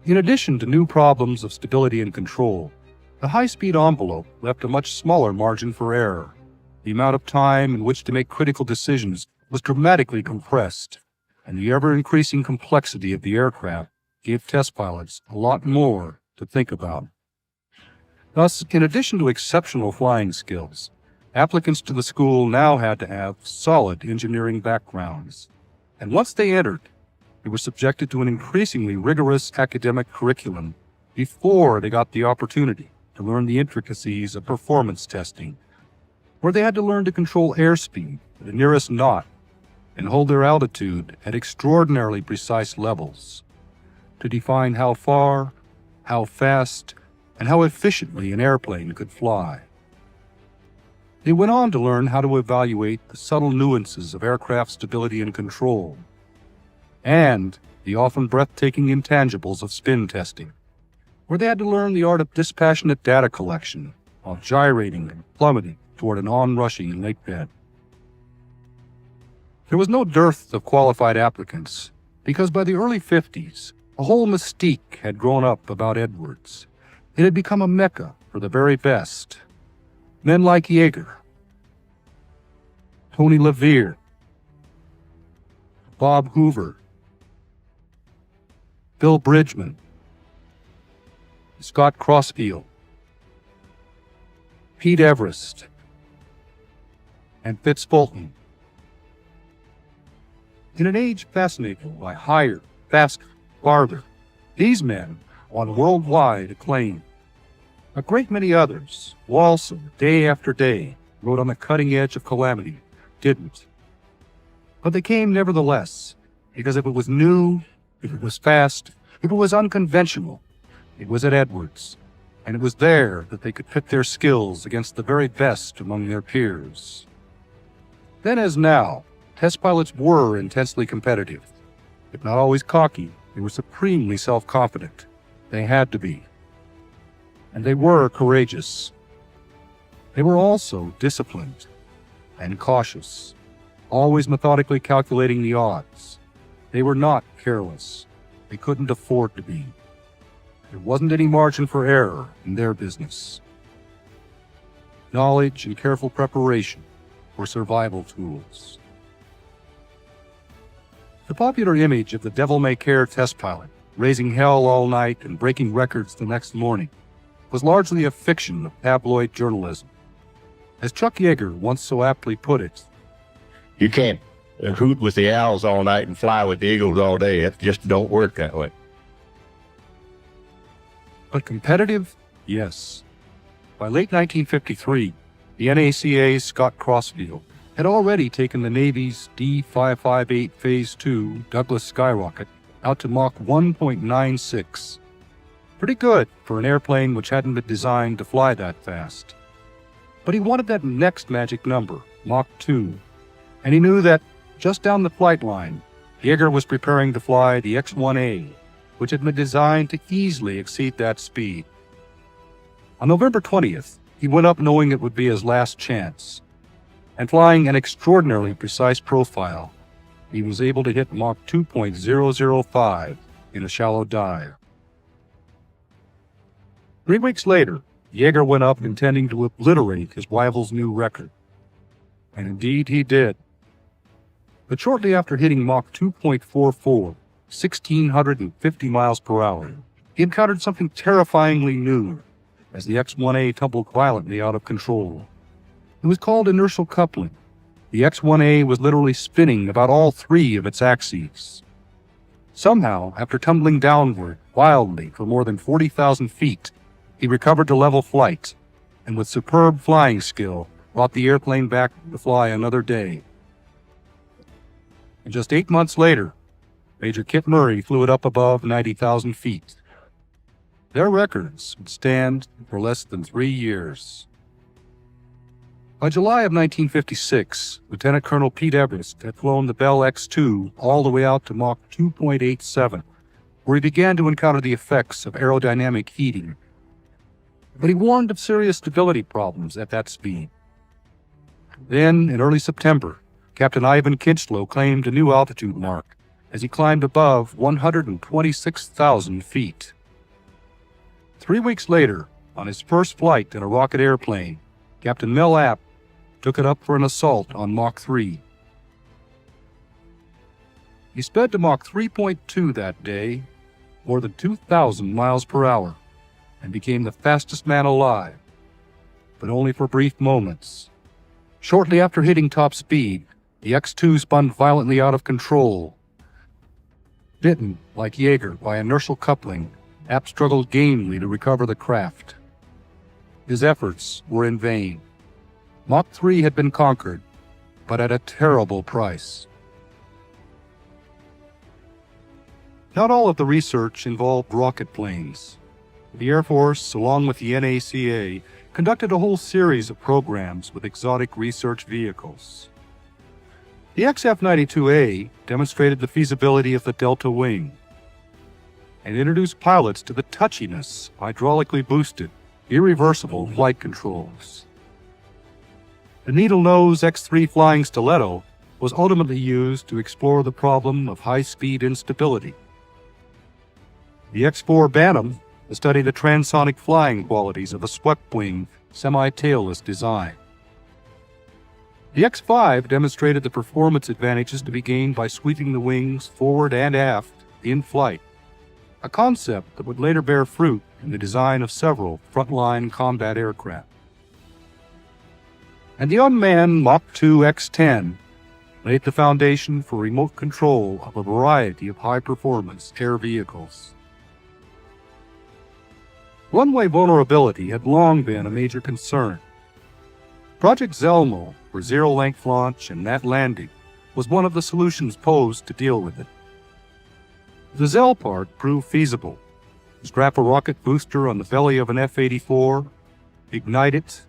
Speaker 6: In addition to new problems of stability and control, the high-speed envelope left a much smaller margin for error. The amount of time in which to make critical decisions was dramatically compressed, and the ever-increasing complexity of the aircraft gave test pilots a lot more to think about. Thus, in addition to exceptional flying skills, applicants to the school now had to have solid engineering backgrounds. And once they entered, they were subjected to an increasingly rigorous academic curriculum before they got the opportunity to learn the intricacies of performance testing, where they had to learn to control airspeed to the nearest knot and hold their altitude at extraordinarily precise levels, to define how far, how fast, and how efficiently an airplane could fly. They went on to learn how to evaluate the subtle nuances of aircraft stability and control, and the often breathtaking intangibles of spin testing, where they had to learn the art of dispassionate data collection while gyrating and plummeting toward an onrushing lake bed. There was no dearth of qualified applicants, because by the early 50s, a whole mystique had grown up about Edwards. It had become a mecca for the very best. Men like Yeager, Tony LeVere, Bob Hoover, Bill Bridgman, Scott Crossfield, Pete Everest, and Fitz Fulton. In an age fascinated by higher, faster, farther, these men won worldwide acclaim. A great many others, who also, day after day, rode on the cutting edge of calamity, didn't. But they came nevertheless, because if it was new, if it was fast, if it was unconventional, it was at Edwards, and it was there that they could pit their skills against the very best among their peers. Then as now, test pilots were intensely competitive. If not always cocky, they were supremely self-confident. They had to be. And they were courageous. They were also disciplined and cautious, always methodically calculating the odds. They were not careless. They couldn't afford to be. There wasn't any margin for error in their business. Knowledge and careful preparation were survival tools. The popular image of the devil-may-care test pilot, raising hell all night and breaking records the next morning, was largely a fiction of tabloid journalism. As Chuck Yeager once so aptly put it,
Speaker 7: "You can't hoot with the owls all night and fly with the eagles all day. It just don't work that way."
Speaker 6: but competitive, yes. By late 1953, the NACA's Scott Crossfield had already taken the Navy's D-558 Phase II Douglas skyrocket out to Mach 1.96. Pretty good for an airplane which hadn't been designed to fly that fast. But he wanted that next magic number, Mach 2, and he knew that just down the flight line, Yeager was preparing to fly the X-1A, which had been designed to easily exceed that speed. On November 20th, he went up knowing it would be his last chance, and flying an extraordinarily precise profile, he was able to hit Mach 2.005 in a shallow dive. 3 weeks later, Yeager went up intending to obliterate his rival's new record. And indeed he did. But shortly after hitting Mach 2.44, 1,650 miles per hour, he encountered something terrifyingly new as the X-1A tumbled violently out of control. It was called inertial coupling. The X-1A was literally spinning about all three of its axes. Somehow, after tumbling downward wildly for more than 40,000 feet, he recovered to level flight, and with superb flying skill, brought the airplane back to fly another day. And just 8 months later, Major Kit Murray flew it up above 90,000 feet. Their records would stand for less than 3 years. By July of 1956, Lieutenant Colonel Pete Everest had flown the Bell X-2 all the way out to Mach 2.87, where he began to encounter the effects of aerodynamic heating. But he warned of serious stability problems at that speed. Then, in early September, Captain Ivan Kinchlow claimed a new altitude mark as he climbed above 126,000 feet. 3 weeks later, on his first flight in a rocket airplane, Captain Mel App took it up for an assault on Mach 3. He sped to Mach 3.2 that day, more than 2,000 miles per hour, and became the fastest man alive, but only for brief moments. Shortly after hitting top speed, the X-2 spun violently out of control. Bitten, like Jaeger, by inertial coupling, App struggled gamely to recover the craft. His efforts were in vain. Mach 3 had been conquered, but at a terrible price. Not all of the research involved rocket planes. The Air Force, along with the NACA, conducted a whole series of programs with exotic research vehicles. The XF-92A demonstrated the feasibility of the delta wing and introduced pilots to the touchiness of hydraulically boosted, irreversible flight controls. The needle-nose X-3 Flying Stiletto was ultimately used to explore the problem of high-speed instability. The X-4 Bantam studied the transonic flying qualities of a swept-wing, semi-tailless design. The X-5 demonstrated the performance advantages to be gained by sweeping the wings forward and aft in flight, a concept that would later bear fruit in the design of several frontline combat aircraft. And the unmanned Mach 2 X-10 laid the foundation for remote control of a variety of high-performance air vehicles. Runway vulnerability had long been a major concern. Project Zelmo, for zero-length launch and matte landing, was one of the solutions posed to deal with it. The Zell part proved feasible. Strap a rocket booster on the belly of an F-84, ignite it,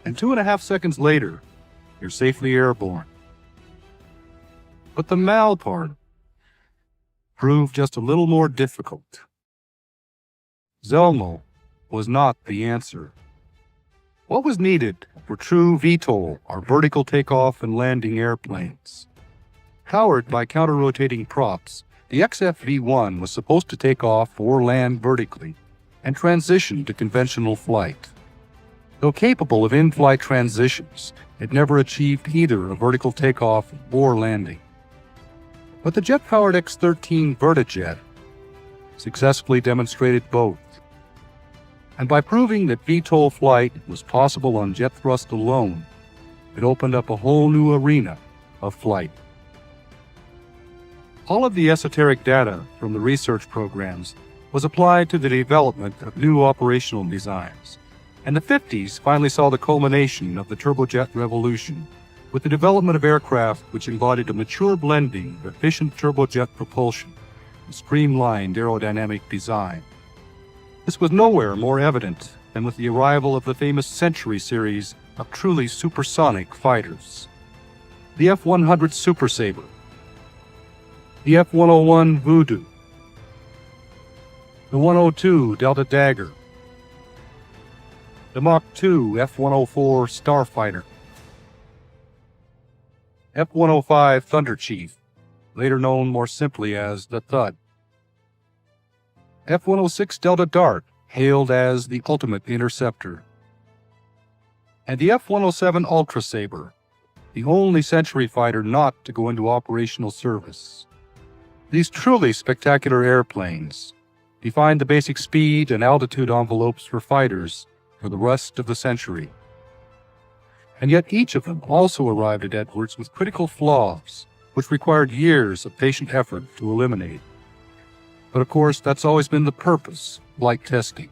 Speaker 6: and 2.5 seconds later, you're safely airborne. But the MAL part proved just a little more difficult. Zelmo was not the answer. What was needed were true VTOL, or vertical takeoff and landing airplanes. Powered by counter-rotating props, the XF-V1 was supposed to take off or land vertically and transition to conventional flight. Though capable of in-flight transitions, it never achieved either a vertical takeoff or landing. But the jet-powered X-13 Vertijet successfully demonstrated both. And by proving that VTOL flight was possible on jet thrust alone, it opened up a whole new arena of flight. All of the esoteric data from the research programs was applied to the development of new operational designs, and the 50s finally saw the culmination of the turbojet revolution with the development of aircraft which embodied a mature blending of efficient turbojet propulsion and streamlined aerodynamic design. This was nowhere more evident than with the arrival of the famous Century series of truly supersonic fighters. The F-100 Super Sabre, the F-101 Voodoo, the 102 Delta Dagger, the Mach 2 F-104 Starfighter, F-105 Thunder Chief, later known more simply as the Thud, F-106 Delta Dart, hailed as the Ultimate Interceptor, and the F-107 Ultra Sabre, the only Century fighter not to go into operational service. These truly spectacular airplanes defined the basic speed and altitude envelopes for fighters for the rest of the century. And yet each of them also arrived at Edwards with critical flaws, which required years of patient effort to eliminate. But of course, that's always been the purpose of flight testing.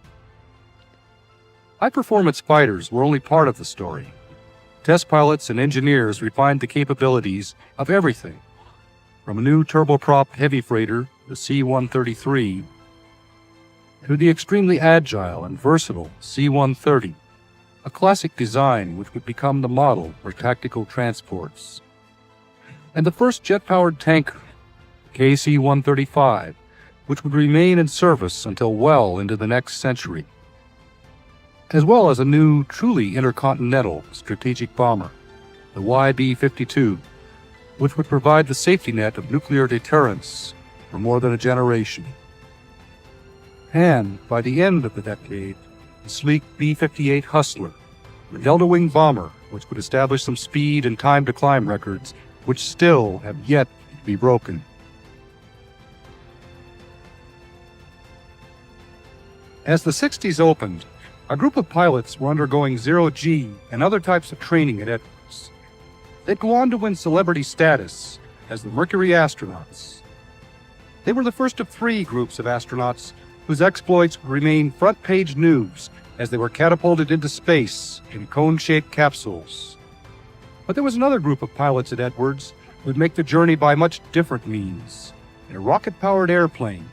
Speaker 6: High-performance fighters were only part of the story. Test pilots and engineers refined the capabilities of everything, from a new turboprop heavy freighter, the C-133, to the extremely agile and versatile C-130, a classic design which would become the model for tactical transports. And the first jet-powered tanker, KC-135, which would remain in service until well into the next century, as well as a new, truly intercontinental strategic bomber, the YB-52, which would provide the safety net of nuclear deterrence for more than a generation. And by the end of the decade, the sleek B-58 Hustler, the delta-wing bomber, which would establish some speed and time to climb records, which still have yet to be broken. As the 60s opened, a group of pilots were undergoing zero-G and other types of training at Edwards. They'd go on to win celebrity status as the Mercury astronauts. They were the first of 3 groups of astronauts whose exploits would remain front-page news as they were catapulted into space in cone-shaped capsules. But there was another group of pilots at Edwards who would make the journey by much different means, in a rocket-powered airplane,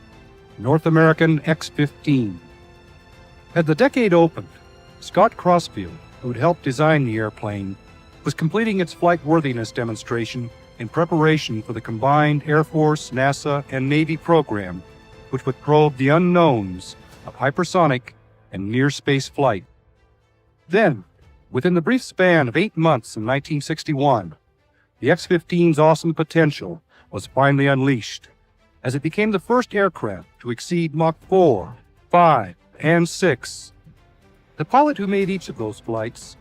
Speaker 6: North American X-15. As the decade opened, Scott Crossfield, who had helped design the airplane, was completing its flight worthiness demonstration in preparation for the combined Air Force, NASA, and Navy program, which would probe the unknowns of hypersonic and near-space flight. Then, within the brief span of 8 months in 1961, the X-15's awesome potential was finally unleashed, as it became the first aircraft to exceed Mach 4, 5, and 6. The pilot who made each of those flights,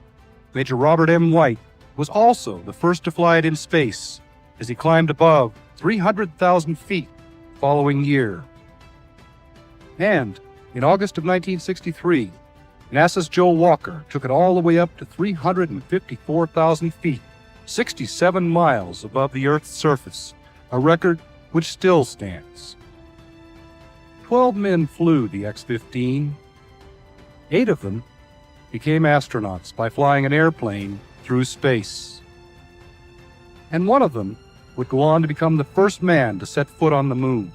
Speaker 6: Major Robert M. White, was also the first to fly it in space, as he climbed above 300,000 feet the following year. And in August of 1963, NASA's Joe Walker took it all the way up to 354,000 feet, 67 miles above the Earth's surface, a record which still stands. 12 men flew the X-15. 8 of them became astronauts by flying an airplane through space. And one of them would go on to become the first man to set foot on the moon.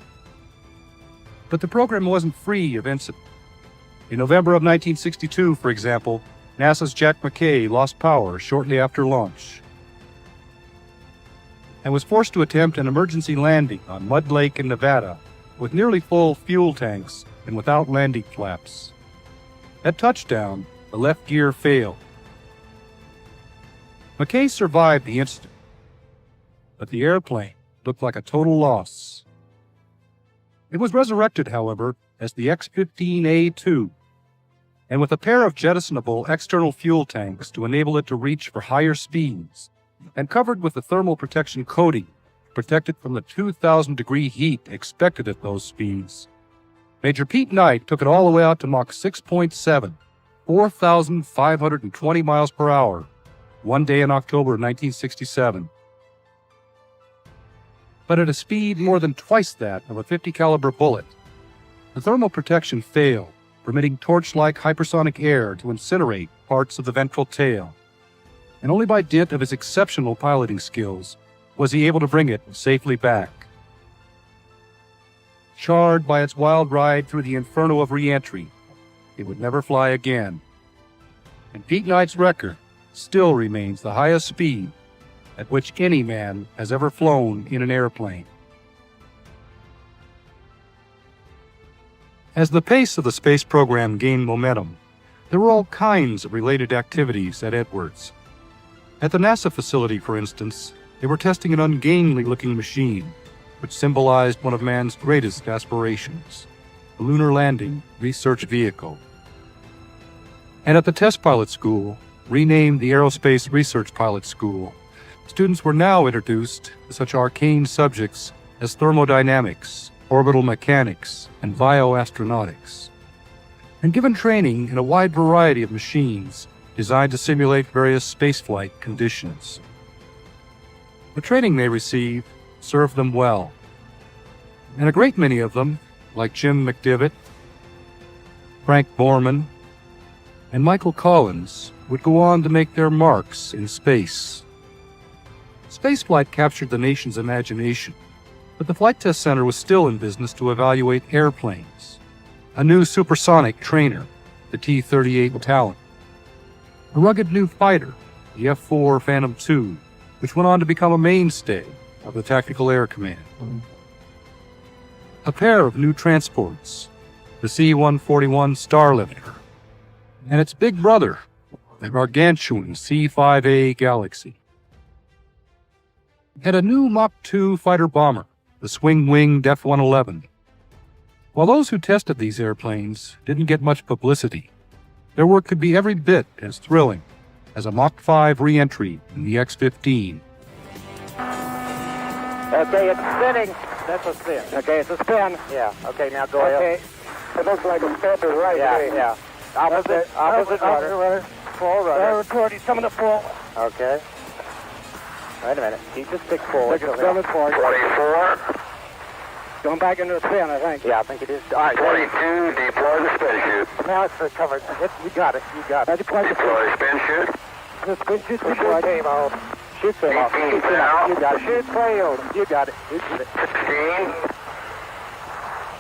Speaker 6: But the program wasn't free of incident. In November of 1962, for example, NASA's Jack McKay lost power shortly after launch and was forced to attempt an emergency landing on Mud Lake in Nevada with nearly full fuel tanks and without landing flaps. At touchdown, the left gear failed. McKay survived the incident, but the airplane looked like a total loss. It was resurrected, however, as the X-15A2, and with a pair of jettisonable external fuel tanks to enable it to reach for higher speeds, and covered with a thermal protection coating protected from the 2,000-degree heat expected at those speeds. Major Pete Knight took it all the way out to Mach 6.7, 4,520 miles per hour, one day in October 1967. But at a speed more than twice that of a .50 caliber bullet, the thermal protection failed, permitting torch-like hypersonic air to incinerate parts of the ventral tail. And only by dint of his exceptional piloting skills was he able to bring it safely back. Charred by its wild ride through the inferno of re-entry, it would never fly again. And Pete Knight's record still remains the highest speed at which any man has ever flown in an airplane. As the pace of the space program gained momentum, there were all kinds of related activities at Edwards. At the NASA facility, for instance, they were testing an ungainly-looking machine, which symbolized one of man's greatest aspirations, the Lunar Landing Research Vehicle. And at the Test Pilot School, renamed the Aerospace Research Pilot School, students were now introduced to such arcane subjects as thermodynamics, orbital mechanics, and bioastronautics, and given training in a wide variety of machines designed to simulate various spaceflight conditions. The training they received served them well, and a great many of them, like Jim McDivitt, Frank Borman, and Michael Collins, would go on to make their marks in space. Spaceflight captured the nation's imagination, But the Flight Test Center was still in business to evaluate airplanes. A new supersonic trainer, the T-38 Talon. A rugged new fighter, the F-4 Phantom II, which went on to become a mainstay of the Tactical Air Command. A pair of new transports, the C-141 Starlifter, and its big brother, the gargantuan C-5A Galaxy. And a new Mach 2 fighter bomber, the swing-winged F-111. While those who tested these airplanes didn't get much publicity, their work could be every bit as thrilling as a Mach 5 re-entry in the X-15.
Speaker 8: Okay, it's spinning. That's a spin. Okay, it's a spin. Yeah. Okay, now go ahead. It looks like a step is right. Yeah. Opposite rudder. Full rudder. Recording some of the full. Okay. Wait a minute. Keep the stick forward. Stick it forward. 24. Going back into the spin, I think. Yeah, I think it is. All right. 22. Deploy the spin chute. Now it's recovered. You got it. Deploy spin chute. The spin chute deployed. Came out. Shoot came off. You got it. Shoot failed. You got it. 16.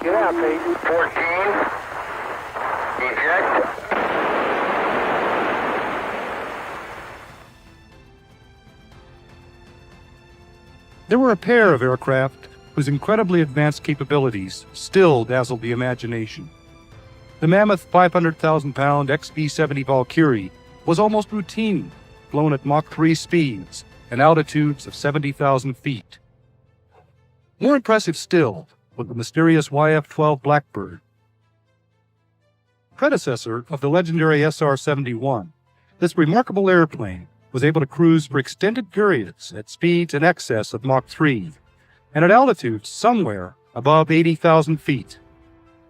Speaker 8: Get out, Pete. 14. Eject.
Speaker 6: There were a pair of aircraft whose incredibly advanced capabilities still dazzled the imagination. The mammoth 500,000-pound XB-70 Valkyrie was almost routine, flown at Mach 3 speeds and altitudes of 70,000 feet. More impressive still was the mysterious YF-12 Blackbird. Predecessor of the legendary SR-71, this remarkable airplane was able to cruise for extended periods at speeds in excess of Mach 3 and at altitudes somewhere above 80,000 feet.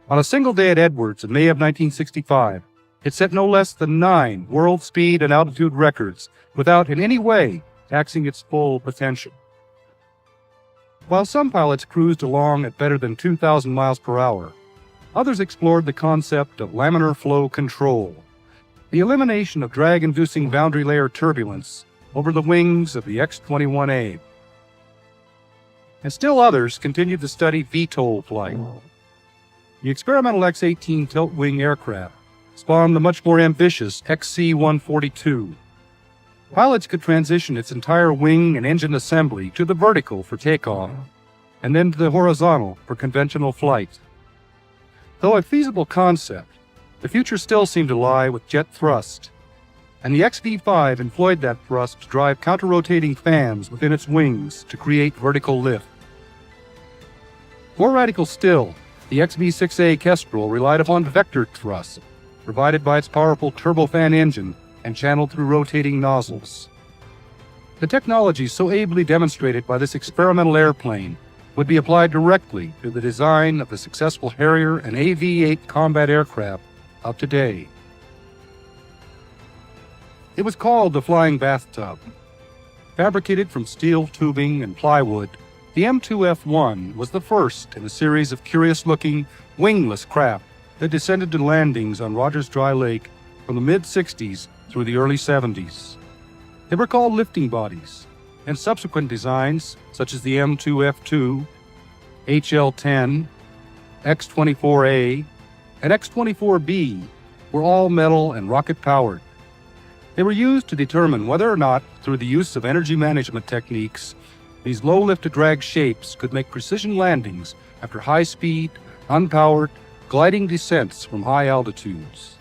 Speaker 6: On a single day at Edwards in May of 1965, it set no less than 9 world speed and altitude records without in any way taxing its full potential. While some pilots cruised along at better than 2,000 miles per hour, others explored the concept of laminar flow control, the elimination of drag-inducing boundary layer turbulence over the wings of the X-21A. And still others continued to study VTOL flight. The experimental X-18 tilt-wing aircraft spawned the much more ambitious XC-142. Pilots could transition its entire wing and engine assembly to the vertical for takeoff, and then to the horizontal for conventional flight. Though a feasible concept, the future still seemed to lie with jet thrust, and the XB-5 employed that thrust to drive counter-rotating fans within its wings to create vertical lift. More radical still, the XB-6A Kestrel relied upon vector thrust, provided by its powerful turbofan engine and channeled through rotating nozzles. The technology so ably demonstrated by this experimental airplane would be applied directly to the design of the successful Harrier and AV-8 combat aircraft of today. It was called the Flying Bathtub. Fabricated from steel tubing and plywood, the M2F1 was the first in a series of curious-looking, wingless craft that descended to landings on Rogers Dry Lake from the mid-60s through the early 70s. They were called lifting bodies, and subsequent designs, such as the M2F2, HL-10, X-24A, and X-24B, were all metal and rocket-powered. They were used to determine whether or not, through the use of energy management techniques, these low-lift-to-drag shapes could make precision landings after high-speed, unpowered, gliding descents from high altitudes.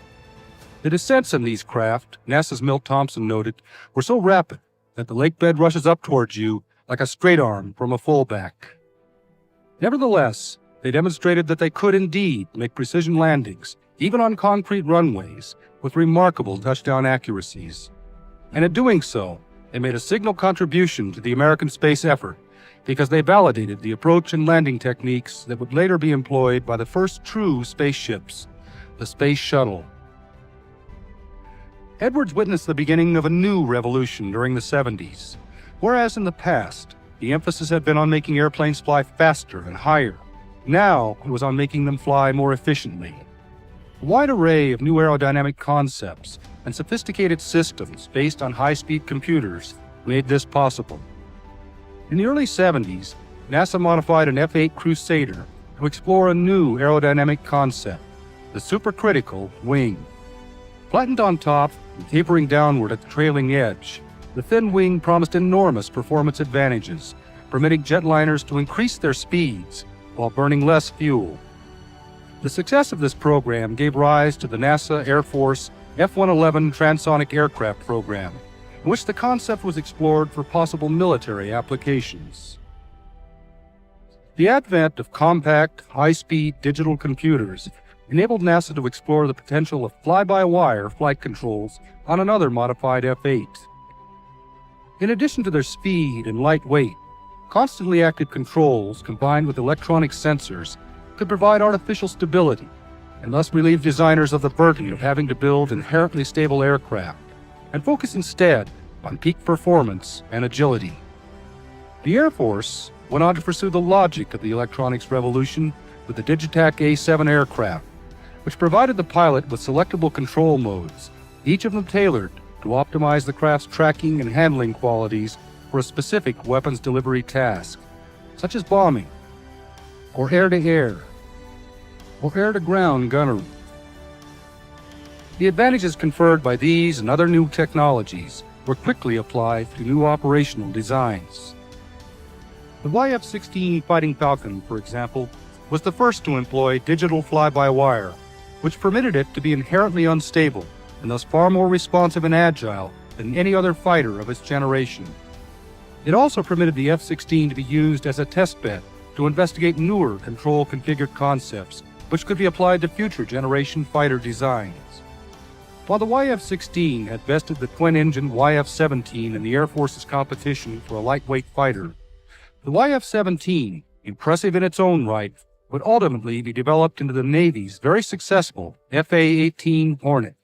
Speaker 6: The descents in these craft, NASA's Milt Thompson noted, were so rapid that the lake bed rushes up towards you like a straight arm from a fullback. Nevertheless, they demonstrated that they could indeed make precision landings, even on concrete runways, with remarkable touchdown accuracies. And in doing so, they made a signal contribution to the American space effort because they validated the approach and landing techniques that would later be employed by the first true spaceships, the Space Shuttle. Edwards witnessed the beginning of a new revolution during the 70s. Whereas in the past, the emphasis had been on making airplanes fly faster and higher, now it was on making them fly more efficiently. A wide array of new aerodynamic concepts and sophisticated systems based on high-speed computers made this possible. In the early 70s, NASA modified an F-8 Crusader to explore a new aerodynamic concept, the supercritical wing. Flattened on top and tapering downward at the trailing edge, the thin wing promised enormous performance advantages, permitting jetliners to increase their speeds while burning less fuel. The success of this program gave rise to the NASA Air Force F-111 transonic aircraft program, in which the concept was explored for possible military applications. The advent of compact, high-speed digital computers enabled NASA to explore the potential of fly-by-wire flight controls on another modified F-8. In addition to their speed and light weight, constantly active controls combined with electronic sensors could provide artificial stability and thus relieve designers of the burden of having to build inherently stable aircraft and focus instead on peak performance and agility. The Air Force went on to pursue the logic of the electronics revolution with the Digitac A-7 aircraft, which provided the pilot with selectable control modes, each of them tailored to optimize the craft's tracking and handling qualities for a specific weapons delivery task, such as bombing, or air-to-air, or air-to-ground gunnery. The advantages conferred by these and other new technologies were quickly applied to new operational designs. The YF-16 Fighting Falcon, for example, was the first to employ digital fly-by-wire, which permitted it to be inherently unstable and thus far more responsive and agile than any other fighter of its generation. It also permitted the F-16 to be used as a testbed to investigate newer control-configured concepts, which could be applied to future generation fighter designs. While the YF-16 had bested the twin-engine YF-17 in the Air Force's competition for a lightweight fighter, the YF-17, impressive in its own right, would ultimately be developed into the Navy's very successful FA-18 Hornet.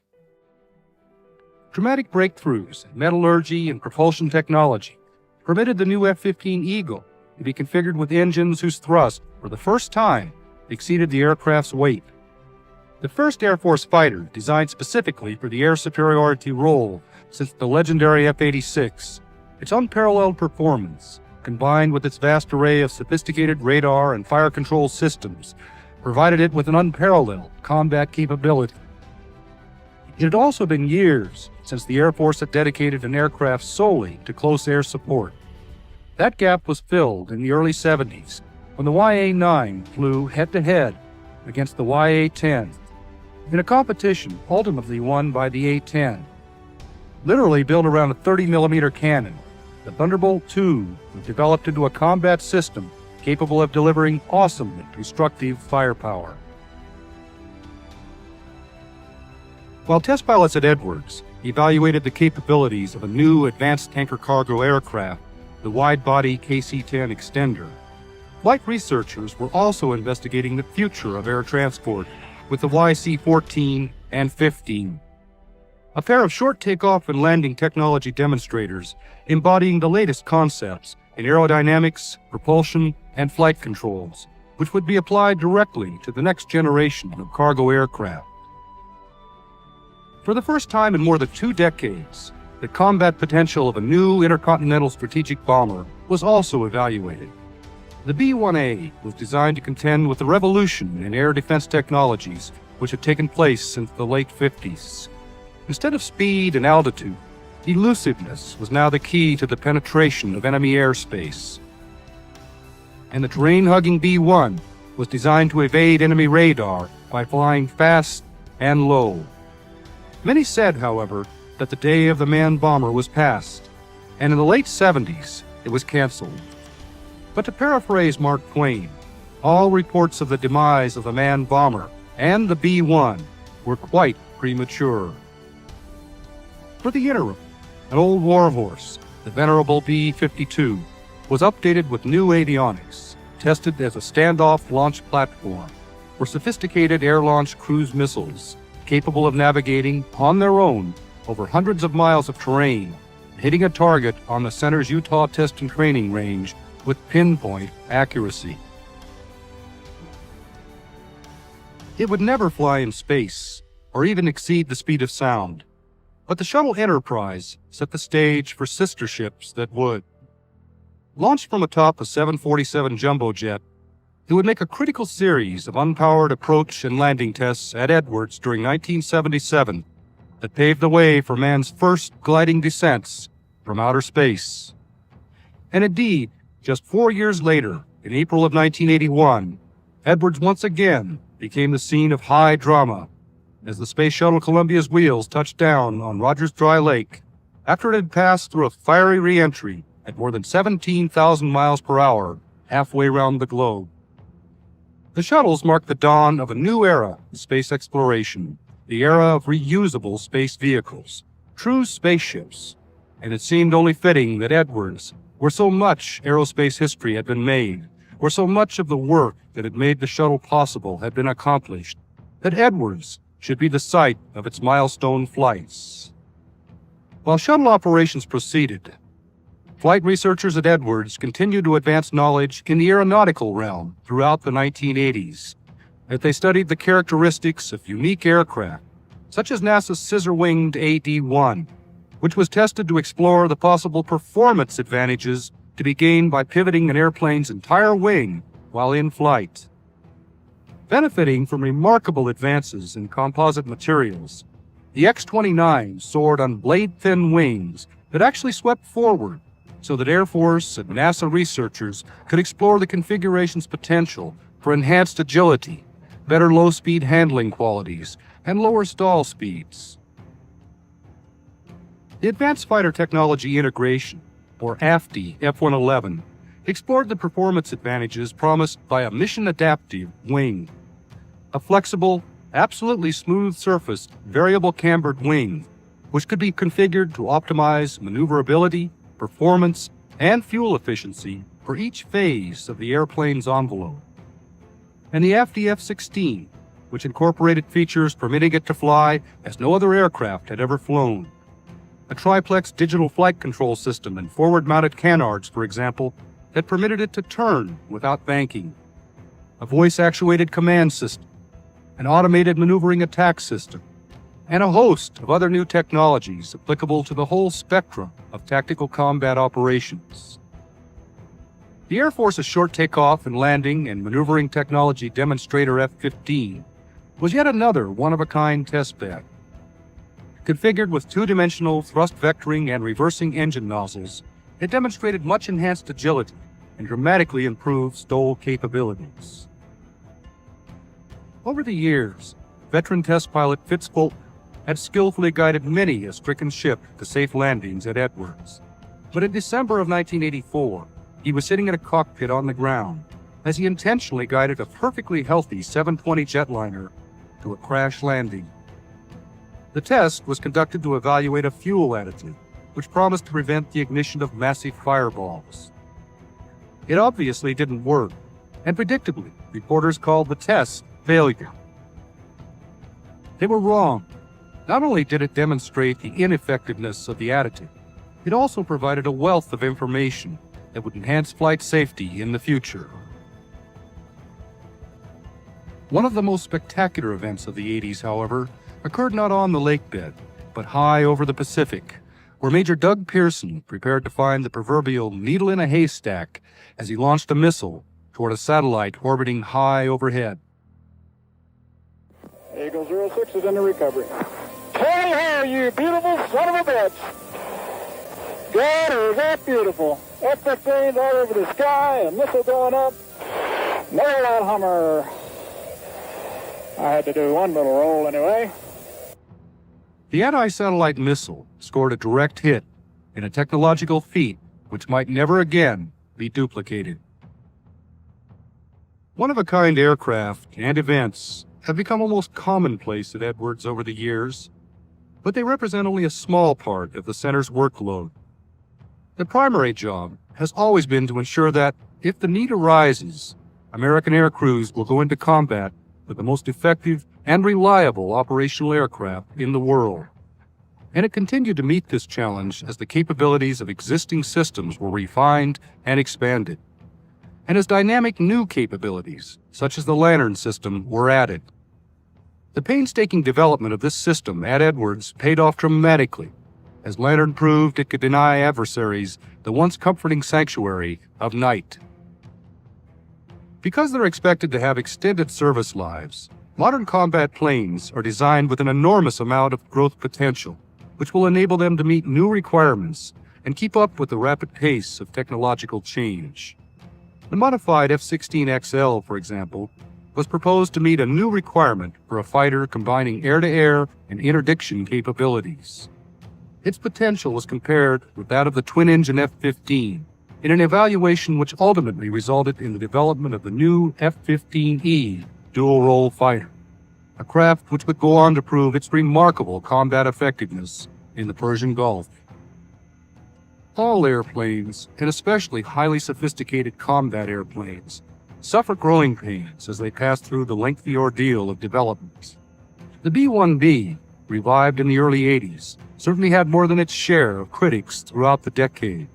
Speaker 6: Dramatic breakthroughs in metallurgy and propulsion technology permitted the new F-15 Eagle to be configured with engines whose thrust, for the first time, exceeded the aircraft's weight. The first Air Force fighter designed specifically for the air superiority role since the legendary F-86, its unparalleled performance, combined with its vast array of sophisticated radar and fire control systems, provided it with an unparalleled combat capability. It had also been years since the Air Force had dedicated an aircraft solely to close air support. That gap was filled in the early 70s when the YA-9 flew head-to-head against the YA-10 in a competition ultimately won by the A-10. Literally built around a 30mm cannon, the Thunderbolt II was developed into a combat system capable of delivering awesomely destructive firepower. While test pilots at Edwards evaluated the capabilities of a new advanced tanker cargo aircraft, the wide-body KC-10 Extender, flight researchers were also investigating the future of air transport with the YC-14 and 15. A pair of short takeoff and landing technology demonstrators embodying the latest concepts in aerodynamics, propulsion, and flight controls, which would be applied directly to the next generation of cargo aircraft. For the first time in more than 2 decades, the combat potential of a new intercontinental strategic bomber was also evaluated. The B-1A was designed to contend with the revolution in air defense technologies which had taken place since the late 50s. Instead of speed and altitude, elusiveness was now the key to the penetration of enemy airspace. And the terrain-hugging B-1 was designed to evade enemy radar by flying fast and low. Many said, however, that the day of the manned bomber was past, and in the late 70s, it was canceled. But to paraphrase Mark Twain, all reports of the demise of the manned bomber and the B-1 were quite premature. For the interim, an old warhorse, the venerable B-52, was updated with new avionics, tested as a standoff launch platform for sophisticated air-launched cruise missiles capable of navigating on their own over hundreds of miles of terrain, hitting a target on the center's Utah Test and Training Range with pinpoint accuracy. It would never fly in space, or even exceed the speed of sound, but the shuttle Enterprise set the stage for sister ships that would. Launched from atop a 747 jumbo jet, it would make a critical series of unpowered approach and landing tests at Edwards during 1977 that paved the way for man's first gliding descents from outer space. And indeed, just 4 years later, in April of 1981, Edwards once again became the scene of high drama as the Space Shuttle Columbia's wheels touched down on Rogers Dry Lake after it had passed through a fiery re-entry at more than 17,000 miles per hour halfway around the globe. The shuttles marked the dawn of a new era of space exploration, the era of reusable space vehicles, true spaceships, and it seemed only fitting that Edwards, where so much aerospace history had been made, where so much of the work that had made the shuttle possible had been accomplished, that Edwards should be the site of its milestone flights. While shuttle operations proceeded, flight researchers at Edwards continued to advance knowledge in the aeronautical realm throughout the 1980s, as they studied the characteristics of unique aircraft, such as NASA's scissor-winged AD-1, which was tested to explore the possible performance advantages to be gained by pivoting an airplane's entire wing while in flight. Benefiting from remarkable advances in composite materials, the X-29 soared on blade-thin wings that actually swept forward so that Air Force and NASA researchers could explore the configuration's potential for enhanced agility, better low-speed handling qualities, and lower stall speeds. The Advanced Fighter Technology Integration, or AFTI F-111, explored the performance advantages promised by a mission-adaptive wing. A flexible, absolutely smooth-surfaced, variable cambered wing, which could be configured to optimize maneuverability, performance, and fuel efficiency for each phase of the airplane's envelope. And the AFTI F-16, which incorporated features permitting it to fly as no other aircraft had ever flown. A triplex digital flight control system and forward-mounted canards, for example, that permitted it to turn without banking. A voice-actuated command system, an automated maneuvering attack system, and a host of other new technologies applicable to the whole spectrum of tactical combat operations. The Air Force's short takeoff and landing and maneuvering technology demonstrator F-15 was yet another one-of-a-kind testbed. Configured with two-dimensional thrust vectoring and reversing engine nozzles, it demonstrated much enhanced agility and dramatically improved STOL capabilities. Over the years, veteran test pilot Fitz Fulton had skillfully guided many a stricken ship to safe landings at Edwards. But in December of 1984, he was sitting in a cockpit on the ground as he intentionally guided a perfectly healthy 720 jetliner to a crash landing. The test was conducted to evaluate a fuel additive, which promised to prevent the ignition of massive fireballs. It obviously didn't work, and predictably, reporters called the test failure. They were wrong. Not only did it demonstrate the ineffectiveness of the additive, it also provided a wealth of information that would enhance flight safety in the future. One of the most spectacular events of the 80s, however, occurred not on the lakebed, but high over the Pacific, where Major Doug Pearson prepared to find the proverbial needle in a haystack as he launched a missile toward a satellite orbiting high overhead.
Speaker 8: Eagle 06 is in the recovery. Hey, here, you beautiful son of a bitch! God, is that beautiful? F-15s all over the sky, a missile going up. Nail that Hummer. I had to do one little roll anyway.
Speaker 6: The anti-satellite missile scored a direct hit in a technological feat which might never again be duplicated. One-of-a-kind aircraft and events have become almost commonplace at Edwards over the years, but they represent only a small part of the center's workload. The primary job has always been to ensure that, if the need arises, American aircrews will go into combat with the most effective and reliable operational aircraft in the world. And it continued to meet this challenge as the capabilities of existing systems were refined and expanded, and as dynamic new capabilities, such as the Lantern system, were added. The painstaking development of this system at Edwards paid off dramatically, as Lantern proved it could deny adversaries the once comforting sanctuary of night. Because they're expected to have extended service lives, modern combat planes are designed with an enormous amount of growth potential, which will enable them to meet new requirements and keep up with the rapid pace of technological change. The modified F-16XL, for example, was proposed to meet a new requirement for a fighter combining air-to-air and interdiction capabilities. Its potential was compared with that of the twin-engine F-15 in an evaluation which ultimately resulted in the development of the new F-15E dual-role fighter, a craft which would go on to prove its remarkable combat effectiveness in the Persian Gulf. All airplanes, and especially highly sophisticated combat airplanes, suffer growing pains as they pass through the lengthy ordeal of development. The B-1B, revived in the early 80s, certainly had more than its share of critics throughout the decade,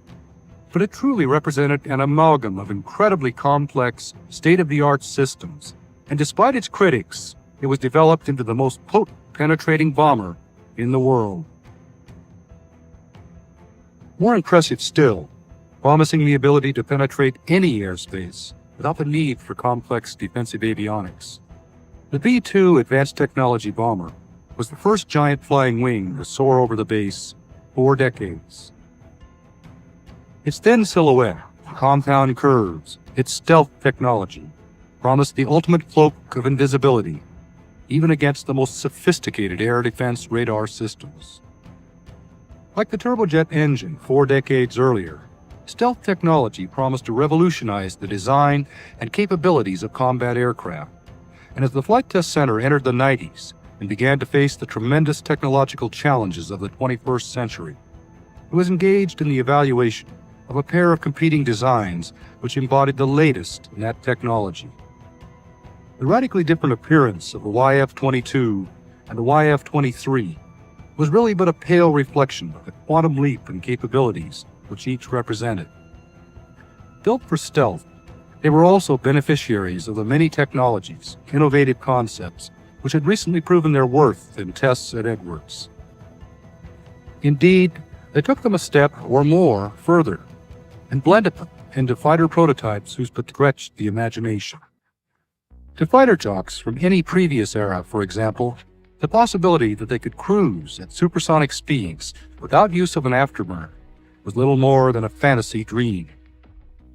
Speaker 6: but it truly represented an amalgam of incredibly complex, state-of-the-art systems, and despite its critics, it was developed into the most potent penetrating bomber in the world. More impressive still, promising the ability to penetrate any airspace without the need for complex defensive avionics. The B-2 Advanced Technology Bomber was the first giant flying wing to soar over the base 4 decades. Its thin silhouette, compound curves, its stealth technology, promised the ultimate cloak of invisibility, even against the most sophisticated air defense radar systems. Like the turbojet engine 4 decades earlier, stealth technology promised to revolutionize the design and capabilities of combat aircraft. And as the Flight Test Center entered the 90s and began to face the tremendous technological challenges of the 21st century, it was engaged in the evaluation of a pair of competing designs which embodied the latest in that technology. The radically different appearance of the YF-22 and the YF-23 was really but a pale reflection of the quantum leap in capabilities which each represented. Built for stealth, they were also beneficiaries of the many technologies, innovative concepts, which had recently proven their worth in tests at Edwards. Indeed, they took them a step or more further and blended them into fighter prototypes whose stretched the imagination. To fighter jocks from any previous era, for example, the possibility that they could cruise at supersonic speeds without use of an afterburner was little more than a fantasy dream.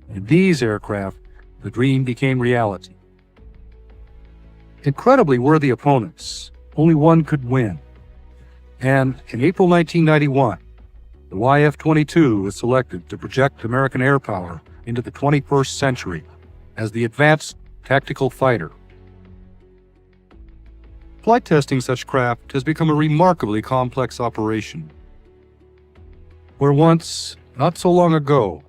Speaker 6: In these aircraft, the dream became reality. Incredibly worthy opponents, only one could win. And in April 1991, the YF-22 was selected to project American air power into the 21st century as the Advanced Tactical Fighter. Flight testing such craft has become a remarkably complex operation, where once, not so long ago,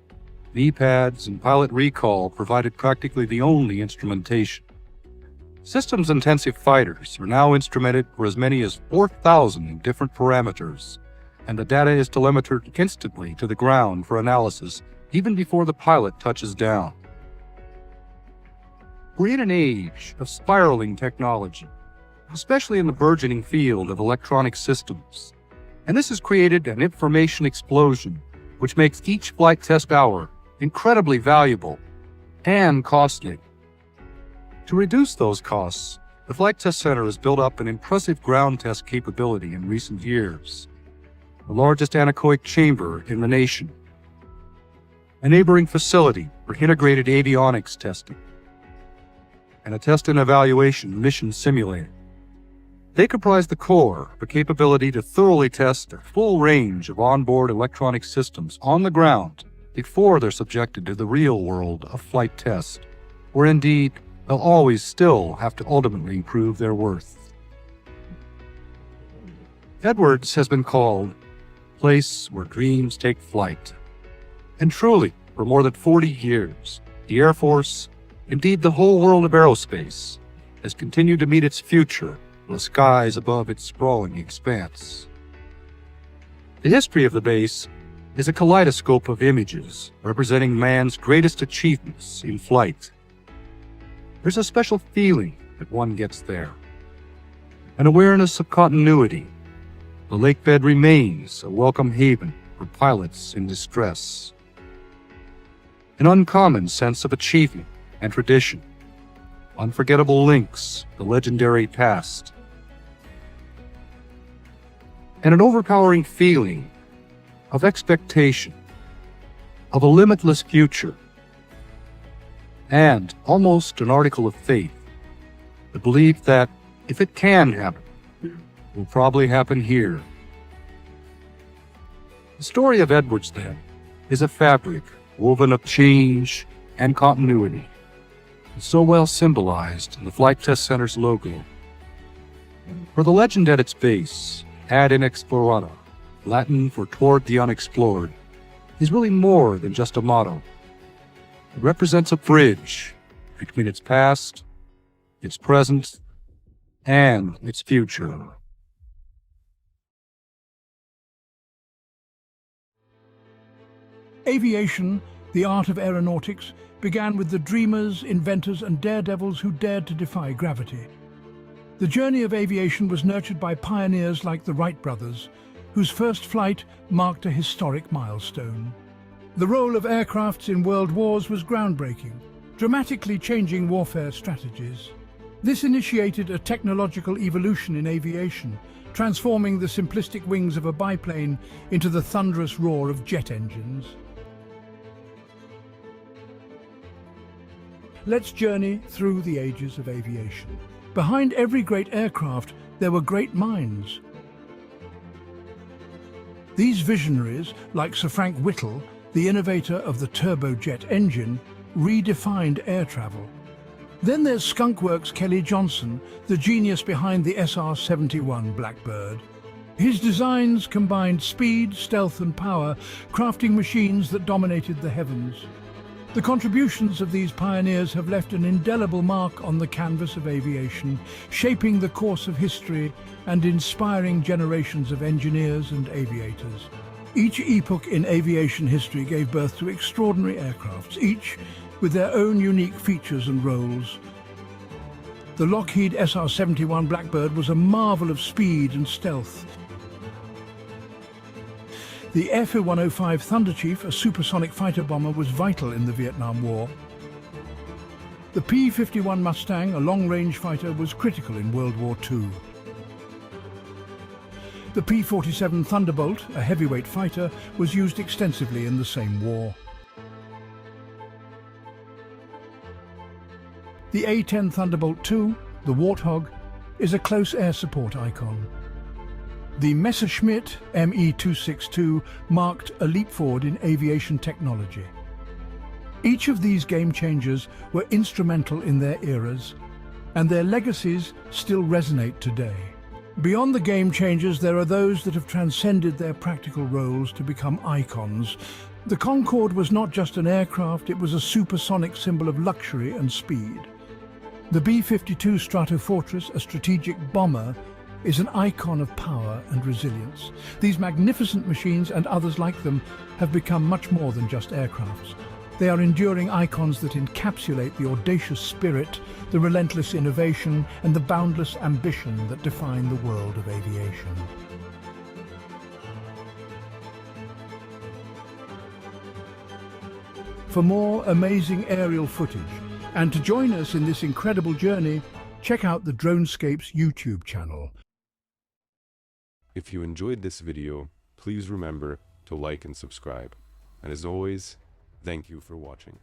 Speaker 6: knee pads and pilot recall provided practically the only instrumentation. Systems-intensive fighters are now instrumented for as many as 4,000 different parameters, and the data is telemetered instantly to the ground for analysis even before the pilot touches down. We're in an age of spiraling technology, especially in the burgeoning field of electronic systems, and this has created an information explosion which makes each flight test hour incredibly valuable and costly. To reduce those costs, the Flight Test Center has built up an impressive ground test capability in recent years, the largest anechoic chamber in the nation, a neighboring facility for integrated avionics testing, and a test and evaluation mission simulator. They comprise the core of a capability to thoroughly test a full range of onboard electronic systems on the ground before they're subjected to the real world of flight test, where indeed they'll always still have to ultimately prove their worth. Edwards has been called a place where dreams take flight. And truly, for more than 40 years, the Air Force, indeed the whole world of aerospace, has continued to meet its future in the skies above its sprawling expanse. The history of the base is a kaleidoscope of images representing man's greatest achievements in flight. There's a special feeling that one gets there, an awareness of continuity. The lake bed remains a welcome haven for pilots in distress. an uncommon sense of achievement and tradition, unforgettable links, the legendary past, and an overpowering feeling of expectation, of a limitless future, and almost an article of faith, the belief that if it can happen, it will probably happen here. The story of Edwards, then, is a fabric woven of change and continuity, so well symbolized in the Flight Test Center's logo. For the legend at its base, ad inexplorata, Latin for toward the unexplored, is really more than just a motto. It represents a bridge between its past, its present, and its future.
Speaker 9: Aviation, the art of aeronautics, began with the dreamers, inventors, and daredevils who dared to defy gravity. The journey of aviation was nurtured by pioneers like the Wright brothers, whose first flight marked a historic milestone. The role of aircrafts in world wars was groundbreaking, dramatically changing warfare strategies. This initiated a technological evolution in aviation, transforming the simplistic wings of a biplane into the thunderous roar of jet engines. Let's journey through the ages of aviation. Behind every great aircraft, there were great minds. These visionaries, like Sir Frank Whittle, the innovator of the turbojet engine, redefined air travel. Then there's Skunkworks' Kelly Johnson, the genius behind the SR-71 Blackbird. His designs combined speed, stealth, and power, crafting machines that dominated the heavens. The contributions of these pioneers have left an indelible mark on the canvas of aviation, shaping the course of history and inspiring generations of engineers and aviators. Each epoch in aviation history gave birth to extraordinary aircrafts, each with their own unique features and roles. The Lockheed SR-71 Blackbird was a marvel of speed and stealth. The F-105 Thunderchief, a supersonic fighter bomber, was vital in the Vietnam War. The P-51 Mustang, a long-range fighter, was critical in World War II. The P-47 Thunderbolt, a heavyweight fighter, was used extensively in the same war. The A-10 Thunderbolt II, the Warthog, is a close air support icon. The Messerschmitt Me-262 marked a leap forward in aviation technology. Each of these game changers were instrumental in their eras, and their legacies still resonate today. Beyond the game changers, there are those that have transcended their practical roles to become icons. The Concorde was not just an aircraft, it was a supersonic symbol of luxury and speed. The B-52 Stratofortress, a strategic bomber, is an icon of power and resilience. These magnificent machines and others like them have become much more than just aircrafts. They are enduring icons that encapsulate the audacious spirit, the relentless innovation, and the boundless ambition that define the world of aviation. For more amazing aerial footage, and to join us in this incredible journey, check out the DroneScapes YouTube channel.
Speaker 10: If you enjoyed this video, please remember to like and subscribe. And as always, thank you for watching.